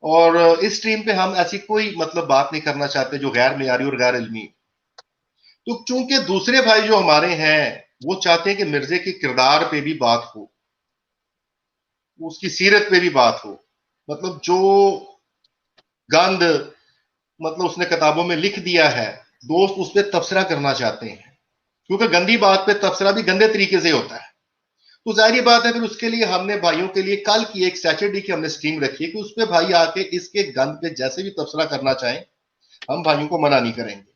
اور اس ٹیم پہ ہم ایسی کوئی مطلب بات نہیں کرنا چاہتے جو غیر معیاری اور غیر علمی. تو چونکہ دوسرے بھائی جو ہمارے ہیں وہ چاہتے ہیں کہ مرزے کے کردار پہ بھی بات ہو, اس کی سیرت پہ بھی بات ہو, مطلب جو گند مطلب اس نے کتابوں میں لکھ دیا ہے دوست اس پہ تبصرہ کرنا چاہتے ہیں، کیونکہ گندی بات پہ تبصرہ بھی گندے طریقے سے ہوتا ہے. تو ظاہری بات ہے پھر اس کے لیے ہم نے بھائیوں کے لیے کل کی ایک سیٹرڈے کی ہم نے سٹریم رکھی ہے کہ اس پہ بھائی آ کے اس کے گند پہ جیسے بھی تبصرہ کرنا چاہیں ہم بھائیوں کو منع نہیں کریں گے،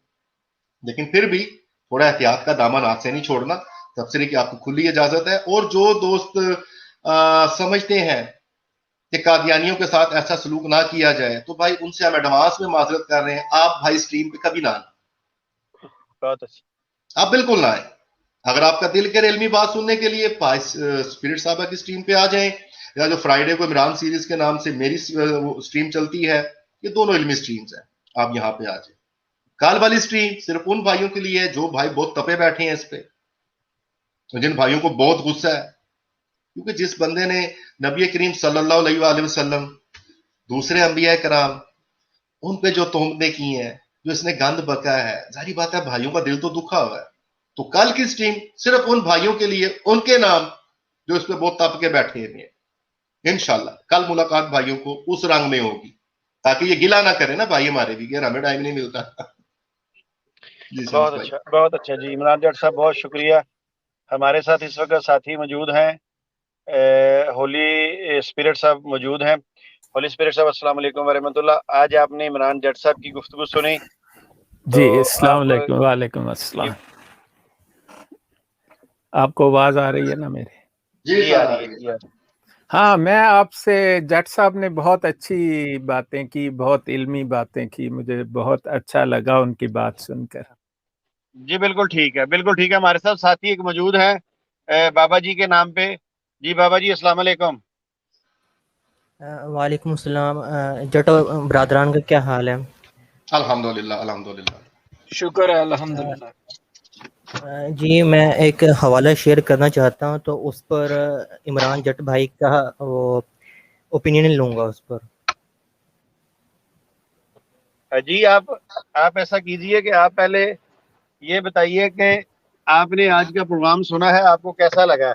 لیکن پھر بھی تھوڑا احتیاط کا دامن ہاتھ سے نہیں چھوڑنا. تبصرے کی آپ کو کھلی اجازت ہے. اور جو دوست سمجھتے ہیں کہ قادیانیوں کے ساتھ ایسا سلوک نہ کیا جائے تو بھائی ان سے ہم ایڈوانس میں معذرت کر رہے ہیں. آپ بھائی سٹریم پہ کبھی نہ آئیں، بہت اچھا. آپ بالکل نہ آئیں. اگر آپ کا دل کرے علمی بات سننے کے لیے اسپرٹ صاحبہ کی سٹریم پہ آ جائیں، یا جو فرائیڈے کو عمران سیریز کے نام سے میری سٹریم چلتی ہے، یہ دونوں علمی سٹریمز ہیں، آپ یہاں پہ آ جائیں. کال والی سٹریم صرف ان بھائیوں کے لیے ہے جو بھائی بہت تپے بیٹھے ہیں اس پہ، جن بھائیوں کو بہت غصہ ہے. کیونکہ جس بندے نے نبی کریم صلی اللہ علیہ وآلہ وسلم، دوسرے انبیاء کرام، ان پہ جو تہمتیں کی ہیں، جو اس نے گند بکا ہے، ظاہری بات ہے بھائیوں کا دل تو دکھا ہوا ہے. تو کل کی سٹریم صرف ان بھائیوں کے لیے، ان کے نام جو اس پہ بہت تپ کے بیٹھے ہیں. انشاءاللہ کل ملاقات بھائیوں کو اس رنگ میں ہوگی، تاکہ یہ گلا نہ کرے نا بھائی ہمارے بھی کہ ہمیں ٹائم نہیں ملتا. جی شمس بہت بھائی. اچھا، بہت اچھا جی. عمران جٹ صاحب بہت شکریہ. ہمارے ساتھ اس وقت ساتھی موجود ہیں، ہولی اسپرٹ صاحب موجود ہیں. ہولی اسپرٹ صاحب السلام علیکم ورحمۃ اللہ. آج آپ نے عمران جٹ صاحب کی گفتگو سنی جی تو السلام آپ علیکم. وعلیکم السلام. آپ کو آواز آ رہی ہے نا میری؟ جی آ رہی ہے جی. ہاں، میں آپ سے، جٹ صاحب نے بہت اچھی باتیں کی، بہت علمی باتیں کی، مجھے بہت اچھا لگا ان کی بات سن کر. جی بالکل ٹھیک ہے، بالکل ٹھیک ہے. ہمارے ساتھ ساتھی ایک موجود ہیں بابا جی کے نام پہ. جی بابا جی السلام علیکم. وعلیکم السلام. جٹ برادران کا کیا حال ہے؟ الحمدللہ الحمدللہ. شکر ہے الحمدللہ. جی میں ایک حوالہ شیئر کرنا چاہتا ہوں، تو اس پر عمران جٹ بھائی کا وہ اوپینین لوں گا اس پر. جی آپ ایسا کیجئے کہ آپ پہلے یہ بتائیے کہ آپ نے آج کا پروگرام سنا ہے، آپ کو کیسا لگا؟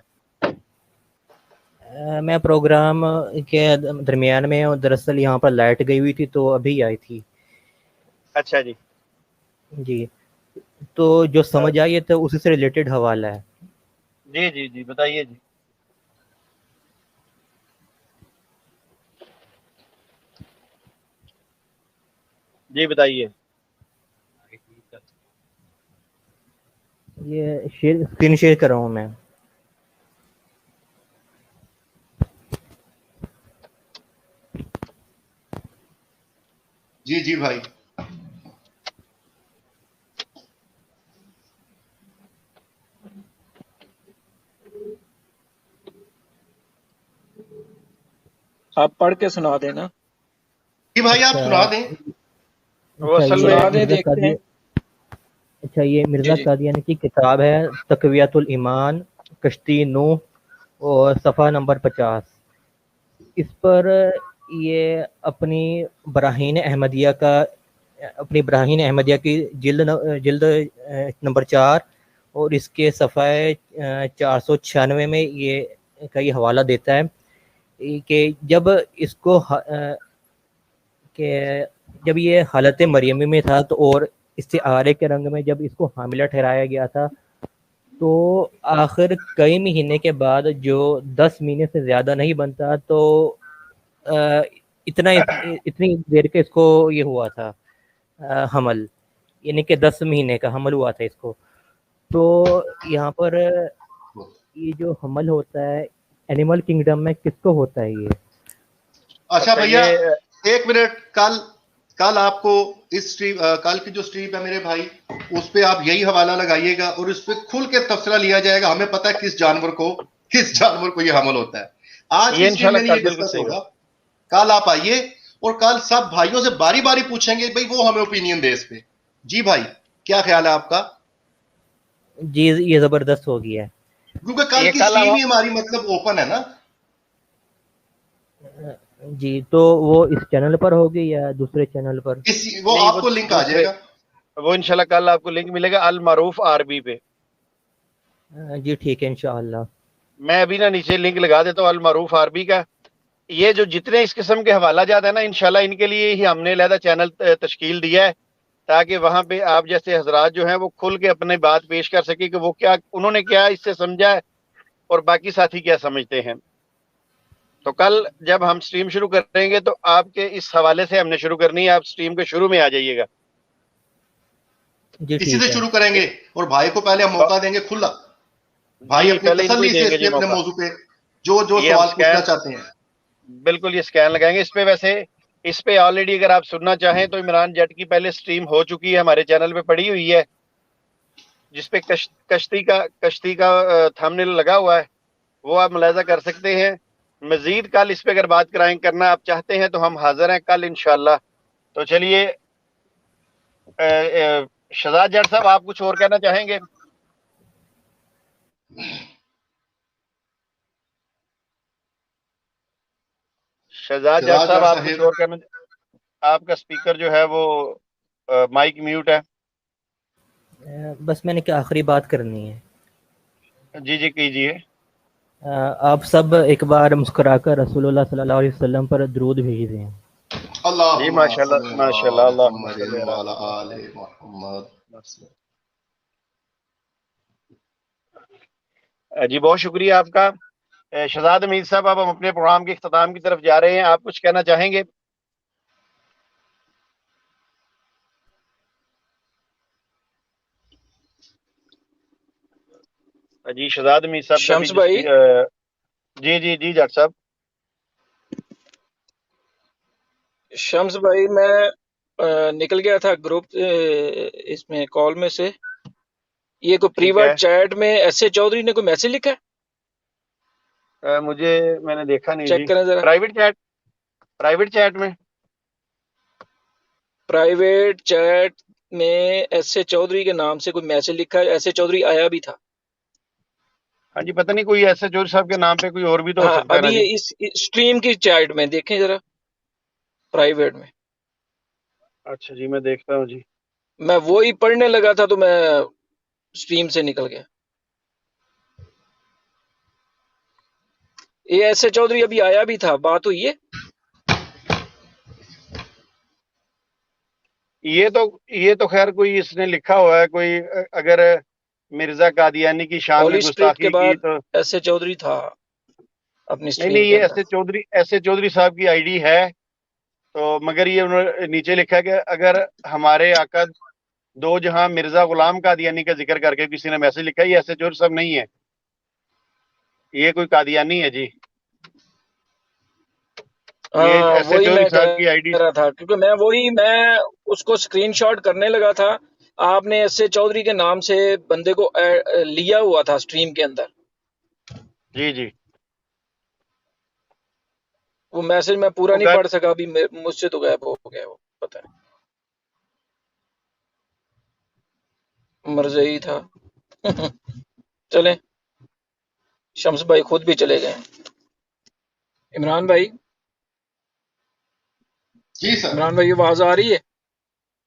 میں پروگرام کے درمیان میں، دراصل یہاں پر لائٹ گئی ہوئی تھی تو ابھی آئی تھی. اچھا جی. جی تو جو سمجھ آئی ہے تو اسی سے ریلیٹڈ حوالہ ہے. جی جی جی بتائیے جی. جی بتائیے. یہ اسکرین شیئر کر رہا ہوں میں. جی جی بھائی. آپ پڑھ کے سنا دینا. جی بھائی آپ سنا دیں. وہ اصل میں سنا دیں، دیکھتے ہیں. اچھا یہ مرزا قادیانی کی کتاب ہے تقویۃ الایمان، کشتی نوح، اور صفحہ نمبر 50. اس پر یہ اپنی براہین احمدیہ کی جلد نمبر 4 اور اس کے صفحہ 496 میں یہ کا یہ حوالہ دیتا ہے کہ جب یہ حالت مریمی میں تھا تو اور استعارے کے رنگ میں جب اس کو حاملہ ٹھہرایا گیا تھا، تو آخر کئی مہینے کے بعد جو 10 مہینے سے زیادہ نہیں بنتا تو اتنی دیر کے اس کو یہ ہوا تھا حمل، یعنی کہ 10 مہینے کا حمل ہوا تھا اس کو. تو یہاں پر یہ جو حمل ہوتا ہے اینیمل کنگڈم میں کس کو ہوتا ہے یہ؟ اچھا بھیا ایک منٹ. کل آپ کو اس سٹریم، کل کی جو سٹریم ہے میرے بھائی، اس پہ آپ یہی حوالہ لگائیے گا اور اس پہ کھل کے تبصرہ لیا جائے گا. ہمیں پتہ ہے کس جانور کو یہ حمل ہوتا ہے. آج کی سٹریم میں یہ ڈسکس ہوگا. کل آپ آئیے اور کل سب بھائیوں سے باری باری پوچھیں گے بھائی وہ ہمیں اوپینین دے اس پہ. جی بھائی کیا خیال ہے آپ کا؟ جی یہ زبردست ہو گیا ہے کیونکہ کل کی سٹریم ہی ہماری مطلب اوپن ہے نا. جی تو وہ اس چینل پر ہوگی یا دوسرے چینل پر؟ وہ آپ کو لنک آ جائے گا. وہ انشاءاللہ کل آپ کو لنک ملے گا المعروف عربی پہ. جی ٹھیک ہے انشاءاللہ. میں ابھی نا نیچے لنک لگا دیتا ہوں المعروف عربی کا. یہ جو جتنے اس قسم کے حوالہ جات ہیں نا، انشاءاللہ ان کے لیے ہی ہم نے علیحدہ چینل تشکیل دیا ہے تاکہ وہاں پہ آپ جیسے حضرات جو ہیں وہ کھل کے اپنے بات پیش کر سکے کہ وہ کیا انہوں نے کیا اس سے سمجھا ہے اور باقی ساتھی کیا سمجھتے ہیں. تو کل جب ہم سٹریم شروع کریں گے تو آپ کے اس حوالے سے ہم نے شروع کرنی ہے. آپ سٹریم کے شروع میں آ جائیے گا. جی اسی ٹھیک سے ہے. شروع کریں گے اور بھائی کو پہلے ہم موقع دیں گے کھلا. بھائی جی اپنی پہلے ان کو ہی تسلی دیں سے گے اس جی پہ اپنے موقع. موضوع پہ جو جو یہ ہم سوال پوچھنا سکین چاہتے ہیں. بالکل یہ سکین لگائیں گے اس پہ. ویسے اس پہ آلریڈی اگر آپ سننا چاہیں تو عمران جٹ کی پہلے سٹریم ہو چکی ہے, ہمارے چینل پہ پڑی ہوئی ہے, جس پہ کشتی کا تھمبنیل لگا ہوا ہے, وہ آپ ملاحظہ کر سکتے ہیں. مزید کل اس پہ اگر بات کرنا آپ چاہتے ہیں تو ہم حاضر ہیں کل انشاءاللہ. تو چلیے شہزاد جٹ صاحب آپ کچھ اور کہنا چاہیں گے؟ شہزاد جٹ شہزاد صاحب جٹ آپ کچھ صاحب اور کہنا؟ آپ کا سپیکر جو ہے وہ مائک میوٹ ہے. بس میں نے کیا آخری بات کرنی ہے. جی جی کیجیے. آپ سب ایک بار مسکرا کر رسول اللہ صلی اللہ علیہ وسلم پر درود بھیج دیں. جی اللہم ماشاء صلی اللہ ماشاء علی اللہ, اللہم محمد صلی علی وعلی آل محمد. محمد. جی بہت شکریہ آپ کا. شہزاد امید صاحب اب ہم اپنے پروگرام کے اختتام کی طرف جا رہے ہیں. آپ کچھ کہنا چاہیں گے؟ جی شہزاد امید صاحب کا بھی شمس بھائی جی جی جی جٹ صاحب. شمس بھائی میں نکل گیا تھا گروپ اس میں کال میں سے. یہ کوئی ٹھیک ہے. پریویٹ چیٹ میں ایس اے چودھری نے کوئی میسج لکھا ہے؟ میں نے دیکھا نہیں چیک جی. کریں ذرا. پرائیویٹ چیٹ میں پرائیویٹ چیٹ میں ایس اے چودھری کے نام سے کوئی میسج لکھا ہے. ایس اے چودھری آیا بھی تھا. ہاں جی پتہ نہیں کوئی ایسے جوہر صاحب کے نام پہ کوئی اور بھی تو ہو ہاں سکتا ہے نا ابھی جی. اس اسٹریم کی چیٹ میں دیکھیں ذرا, پرائیویٹ میں. اچھا جی میں دیکھتا ہوں جی. میں وہی پڑھنے لگا تھا تو میں اسٹریم سے نکل گیا. یہ ایس اے چودھری ابھی آیا بھی تھا, بات ہوئی ہے. یہ تو خیر کوئی اس نے لکھا ہوا ہے کوئی, اگر مرزا قادیانی کی شان میں ہولی اسپرٹ کے گستاخی کی بعد تو ایس اے چودھری تھا اپنی نہیں اسٹریم کے یہ اندر. ایسے چودھری صاحب کی آئی ڈی ہے تو, مگر یہ انہوں نے نیچے لکھا کہ اگر ہمارے آقا دو جہاں مرزا غلام قادیانی کا ذکر کر کے کسی نے میسج لکھا ہے, یہ ایسے چودھری صاحب نہیں ہے, یہ کوئی قادیانی ہے جی. یہ ہاں ایسے وہی چودھری میں صاحب کی آئی ڈی. کہہ رہا تھا, کیونکہ میں اس کو اسکرین شاٹ کرنے لگا تھا. آپ نے ایس اے چودھری کے نام سے بندے کو لیا ہوا تھا اسٹریم کے اندر. جی جی وہ میسج میں پورا وہ نہیں پڑھ سکا, ابھی مجھ سے تو غائب ہو گیا وہ, پتہ نہیں مرضی تھا. چلیں شمس بھائی خود بھی چلے گئے. عمران بھائی جی سر. عمران بھائی آواز آ رہی ہے؟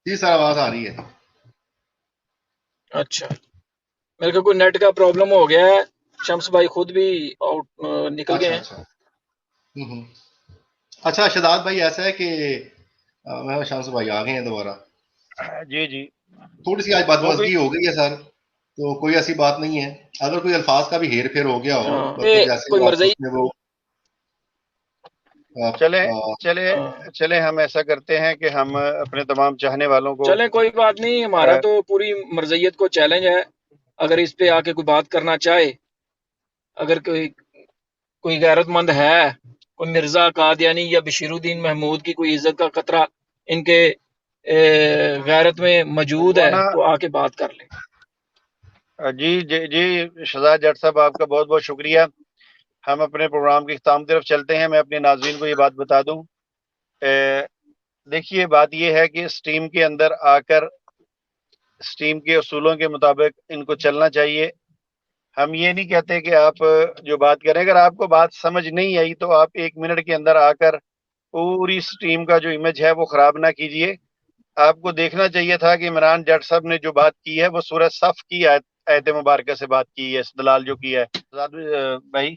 جی سر آواز آ رہی ہے. اچھا میرے کو کوئی نیٹ کا پرابلم ہو گیا ہے. شمس بھائی خود بھی آؤٹ نکل گئے اچھا ہیں. اچھا. اچھا شہزاد بھائی ایسا ہے کہ میں شمس بھائی آ گئے ہیں دوبارہ. جی جی تھوڑی سی آج وہ بھی بدمزگی ہو گئی ہے سر, تو کوئی ایسی بات نہیں ہے. اگر کوئی الفاظ کا بھی ہیر پھیر ہو گیا ہو, مطلب جیسے کوئی وہ مرضی. آپس میں وہ چلے ہم ایسا کرتے ہیں کہ ہم اپنے تمام چاہنے والوں کو چلیں کوئی بات نہیں, ہمارا تو پوری مرضیت کو چیلنج ہے. اگر اس پہ آ کے کوئی بات کرنا چاہے, اگر کوئی غیرت مند ہے, کوئی مرزا قادیانی یا بشیر الدین محمود کی کوئی عزت کا خطرہ ان کے غیرت میں موجود ہے, تو آ کے بات کر لیں. جی جی جی شہزاد جٹ صاحب آپ کا بہت بہت شکریہ. ہم اپنے پروگرام کی اختتام طرف چلتے ہیں. میں اپنے ناظرین کو یہ بات بتا دوں, دیکھیے بات یہ ہے کہ اسٹریم کے اندر آ کر اسٹریم کے اصولوں کے مطابق ان کو چلنا چاہیے. ہم یہ نہیں کہتے کہ آپ جو بات کریں, اگر آپ کو بات سمجھ نہیں آئی تو آپ 1 منٹ کے اندر آ کر پوری اسٹریم کا جو امیج ہے وہ خراب نہ کیجیے. آپ کو دیکھنا چاہیے تھا کہ عمران جٹ صاحب نے جو بات کی ہے وہ سورہ صف کی آیت مبارکہ سے بات کی ہے, استدلال جو کیا ہے بھائی,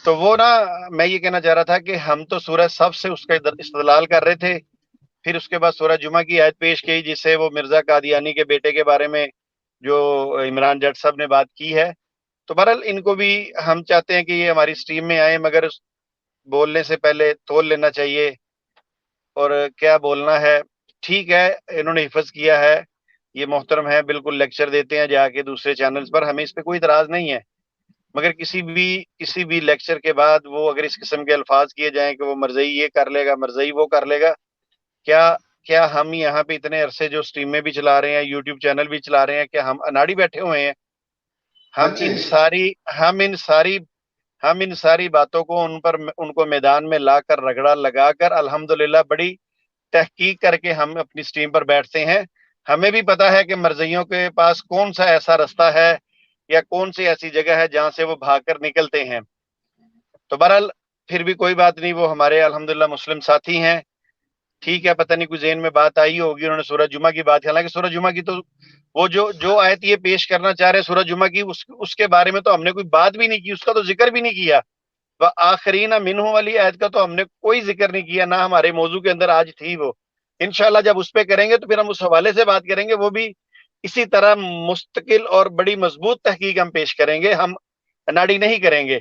تو وہ نا میں یہ کہنا چاہ رہا تھا کہ ہم تو سورہ صف سے اس کا استدلال کر رہے تھے, پھر اس کے بعد سورہ جمعہ کی آیت پیش کی جس سے وہ مرزا قادیانی کے بیٹے کے بارے میں جو عمران جٹ صاحب نے بات کی ہے. تو بہرحال ان کو بھی ہم چاہتے ہیں کہ یہ ہماری سٹریم میں آئے، مگر بولنے سے پہلے تول لینا چاہیے اور کیا بولنا ہے. ٹھیک ہے، انہوں نے حفظ کیا ہے، یہ محترم ہے، بالکل لیکچر دیتے ہیں جا کے دوسرے چینلز پر، ہمیں اس پہ کوئی اعتراض نہیں ہے. مگر کسی بھی لیکچر کے بعد وہ اگر اس قسم کے الفاظ کیے جائیں کہ وہ مرزئی یہ کر لے گا، مرزئی وہ کر لے گا، کیا ہم یہاں پہ اتنے عرصے جو سٹریم میں بھی چلا رہے ہیں، یوٹیوب چینل بھی چلا رہے ہیں، کیا ہم اناڑی بیٹھے ہوئے ہیں؟ ہم ان ساری باتوں کو ان کو میدان میں لا کر رگڑا لگا کر الحمدللہ بڑی تحقیق کر کے ہم اپنی سٹریم پر بیٹھتے ہیں. ہمیں بھی پتا ہے کہ مرزئیوں کے پاس کون سا ایسا رستہ ہے یا کون سی ایسی جگہ ہے جہاں سے وہ بھاگ کر نکلتے ہیں. تو بہرحال پھر بھی کوئی بات نہیں، وہ ہمارے الحمدللہ مسلم ساتھی ہیں. ٹھیک ہے، پتہ نہیں کوئی ذہن میں بات آئی ہوگی، انہوں نے سورہ جمعہ کی بات، حالانکہ سورہ جمعہ کی تو وہ جو آیت یہ پیش کرنا چاہ رہے ہیں سورہ جمعہ کی، اس کے بارے میں تو ہم نے کوئی بات بھی نہیں کی، اس کا تو ذکر بھی نہیں کیا. آخرین منہ والی آیت کا تو ہم نے کوئی ذکر نہیں کیا، نہ ہمارے موضوع کے اندر آج تھی. وہ انشاءاللہ جب اس پہ کریں گے تو پھر ہم اس حوالے سے بات کریں گے، وہ بھی اسی طرح مستقل اور بڑی مضبوط تحقیق ہم پیش کریں گے، ہم اناڑی نہیں کریں گے.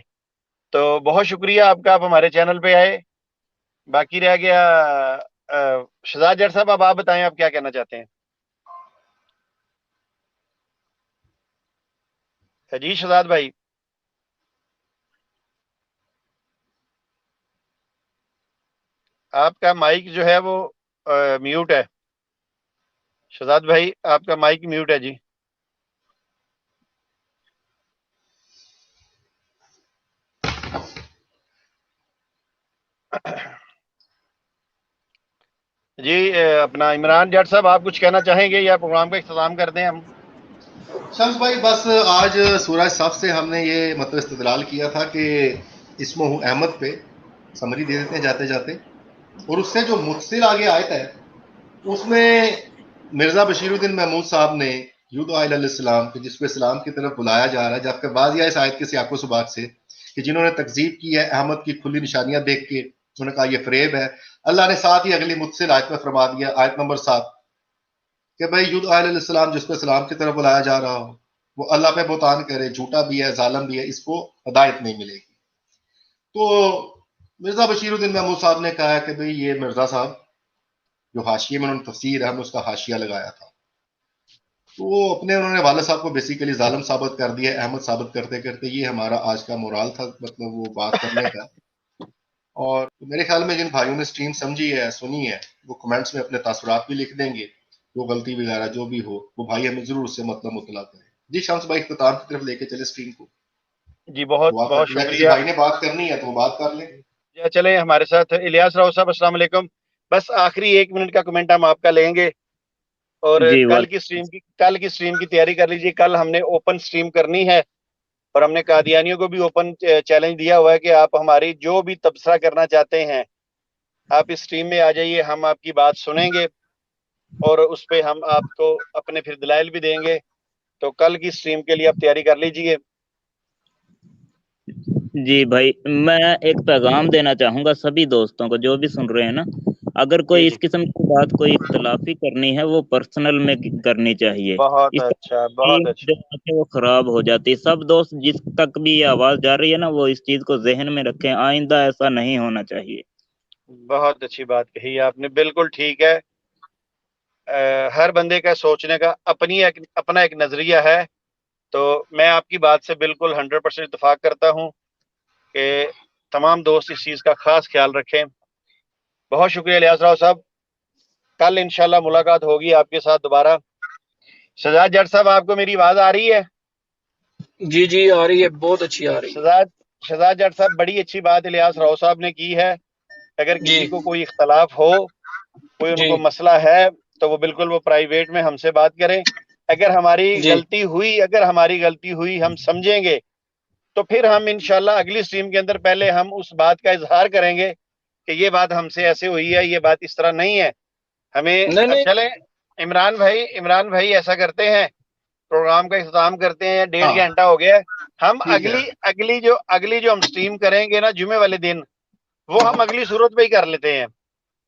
تو بہت شکریہ آپ کا، آپ ہمارے چینل پہ آئے. باقی رہ گیا شہزاد جٹ صاحب، اب آپ بتائیں آپ کیا کہنا چاہتے ہیں. جی شہزاد بھائی، آپ کا مائک جو ہے وہ میوٹ ہے. شہزاد بھائی آپ کا مائک میوٹ ہے. جی جی اپنا عمران جٹ صاحب آپ کچھ کہنا چاہیں گے یا پروگرام کا اختتام کر دیں ہم؟ شمس بھائی بس آج سورہ صف سے ہم نے یہ مطلب استدلال کیا تھا کہ اسمہ احمد پہ سمری دے دیتے ہیں جاتے جاتے، اور اس سے جو متصل آگے آیت ہے اس میں مرزا بشیر الدین محمود صاحب نے یود علیہ السلام کہ جس کو اسلام کی طرف بلایا جا رہا ہے، جبکہ واضح اس آیت کے سیاق و سباق سے کہ جنہوں نے تکذیب کی ہے احمد کی کھلی نشانیاں دیکھ کے، انہوں نے کہا یہ فریب ہے. اللہ نے ساتھ ہی اگلی متصل آیت میں فرما دیا، آیت نمبر 7، کہ بھائی یود علیہ السلام جس کو اسلام کی طرف بلایا جا رہا ہو وہ اللہ پہ بہتان کرے، جھوٹا بھی ہے، ظالم بھی ہے، اس کو ہدایت نہیں ملے گی. تو مرزا بشیر الدین محمود صاحب نے کہا کہ بھئی یہ مرزا صاحب جو حاشیے میں انہوں نے تفسیر ہے، ہم نے اس کا حاشیہ لگایا تھا، تو انہوں نے والد صاحب کو بیسیکلی ظالم ثابت کر دیا، احمد ثابت کرتے کرتے. یہ ہمارا آج کا مورال تھا، مطلب وہ بات کرنے کا. اور میرے خیال میں جن بھائیوں نے سٹریم سمجھی ہے، سنی ہے، وہ کمنٹس میں اپنے تاثرات بھی لکھ دیں گے، جو غلطی وغیرہ جو بھی ہو وہ بھائی ہمیں ضرور اس سے مطلب مطلع کریں. جی شمس بھائی اختتام کی طرف لے کے چلے سٹریم کو. جی بہت بہت کسی شکریہ. بھائی نے بات کرنی ہے تو وہ بات کر لیں. چلیں ہمارے ساتھ الیاس راؤ صاحب، السلام علیکم. بس آخری 1 منٹ کا کمنٹ ہم آپ کا لیں گے، اور جی کل کی سٹریم کی تیاری کر لیجیے. کل ہم نے اوپن سٹریم کرنی ہے، اور ہم نے قادیانیوں کو بھی اوپن چیلنج دیا ہوا ہے کہ آپ ہماری جو بھی تبصرہ کرنا چاہتے ہیں آپ اس سٹریم میں آ جائیے، ہم آپ کی بات سنیں گے اور اس پہ ہم آپ کو اپنے پھر دلائل بھی دیں گے. تو کل کی سٹریم کے لیے آپ تیاری کر لیجئے. جی بھائی، میں ایک پیغام دینا چاہوں گا سبھی دوستوں کو جو بھی سن رہے ہیں نا، اگر کوئی جی اس قسم کی بات کوئی اختلافی کرنی ہے وہ پرسنل میں کرنی چاہیے. بہت اس اچھا، طرح بہت اچھا. جو ہے وہ خراب ہو جاتی ہے. سب دوست جس تک بھی یہ آواز جا رہی ہے نا وہ اس چیز کو ذہن میں رکھیں، آئندہ ایسا نہیں ہونا چاہیے. بہت اچھی بات کہی آپ نے، بالکل ٹھیک ہے. ہر بندے کا سوچنے کا اپنا ایک نظریہ ہے. تو میں آپ کی بات سے بالکل 100% اتفاق کرتا ہوں کہ تمام دوست اس چیز کا خاص خیال رکھیں. بہت شکریہ الیاس راؤ صاحب. کل انشاءاللہ ملاقات ہوگی آپ کے ساتھ دوبارہ. شہزاد جٹ صاحب آپ کو میری آواز آ رہی ہے؟ جی جی آ رہی ہے، بہت اچھی آ رہی ہے. شہزاد جٹ صاحب بڑی اچھی بات الیاس راؤ صاحب نے کی ہے. اگر جی کسی کو کوئی اختلاف ہو، کوئی ان جی کو مسئلہ ہے، تو وہ بالکل وہ پرائیویٹ میں ہم سے بات کریں. اگر ہماری جی غلطی ہوئی ہم سمجھیں گے تو پھر ہم انشاءاللہ اگلی سٹریم کے اندر پہلے ہم اس بات کا اظہار کریں گے کہ یہ بات ہم سے ایسے ہوئی ہے، یہ بات اس طرح نہیں ہے. ہمیں نہیں چلیں عمران بھائی ایسا کرتے ہیں، پروگرام کا اختتام کرتے ہیں. 1.5 ہاں گھنٹہ ہو گیا ہے. ہم ٹھیک ہے. اگلی جو ہم سٹریم کریں گے نا جمعے والے دن، وہ ہم اگلی صورت پہ ہی کر لیتے ہیں.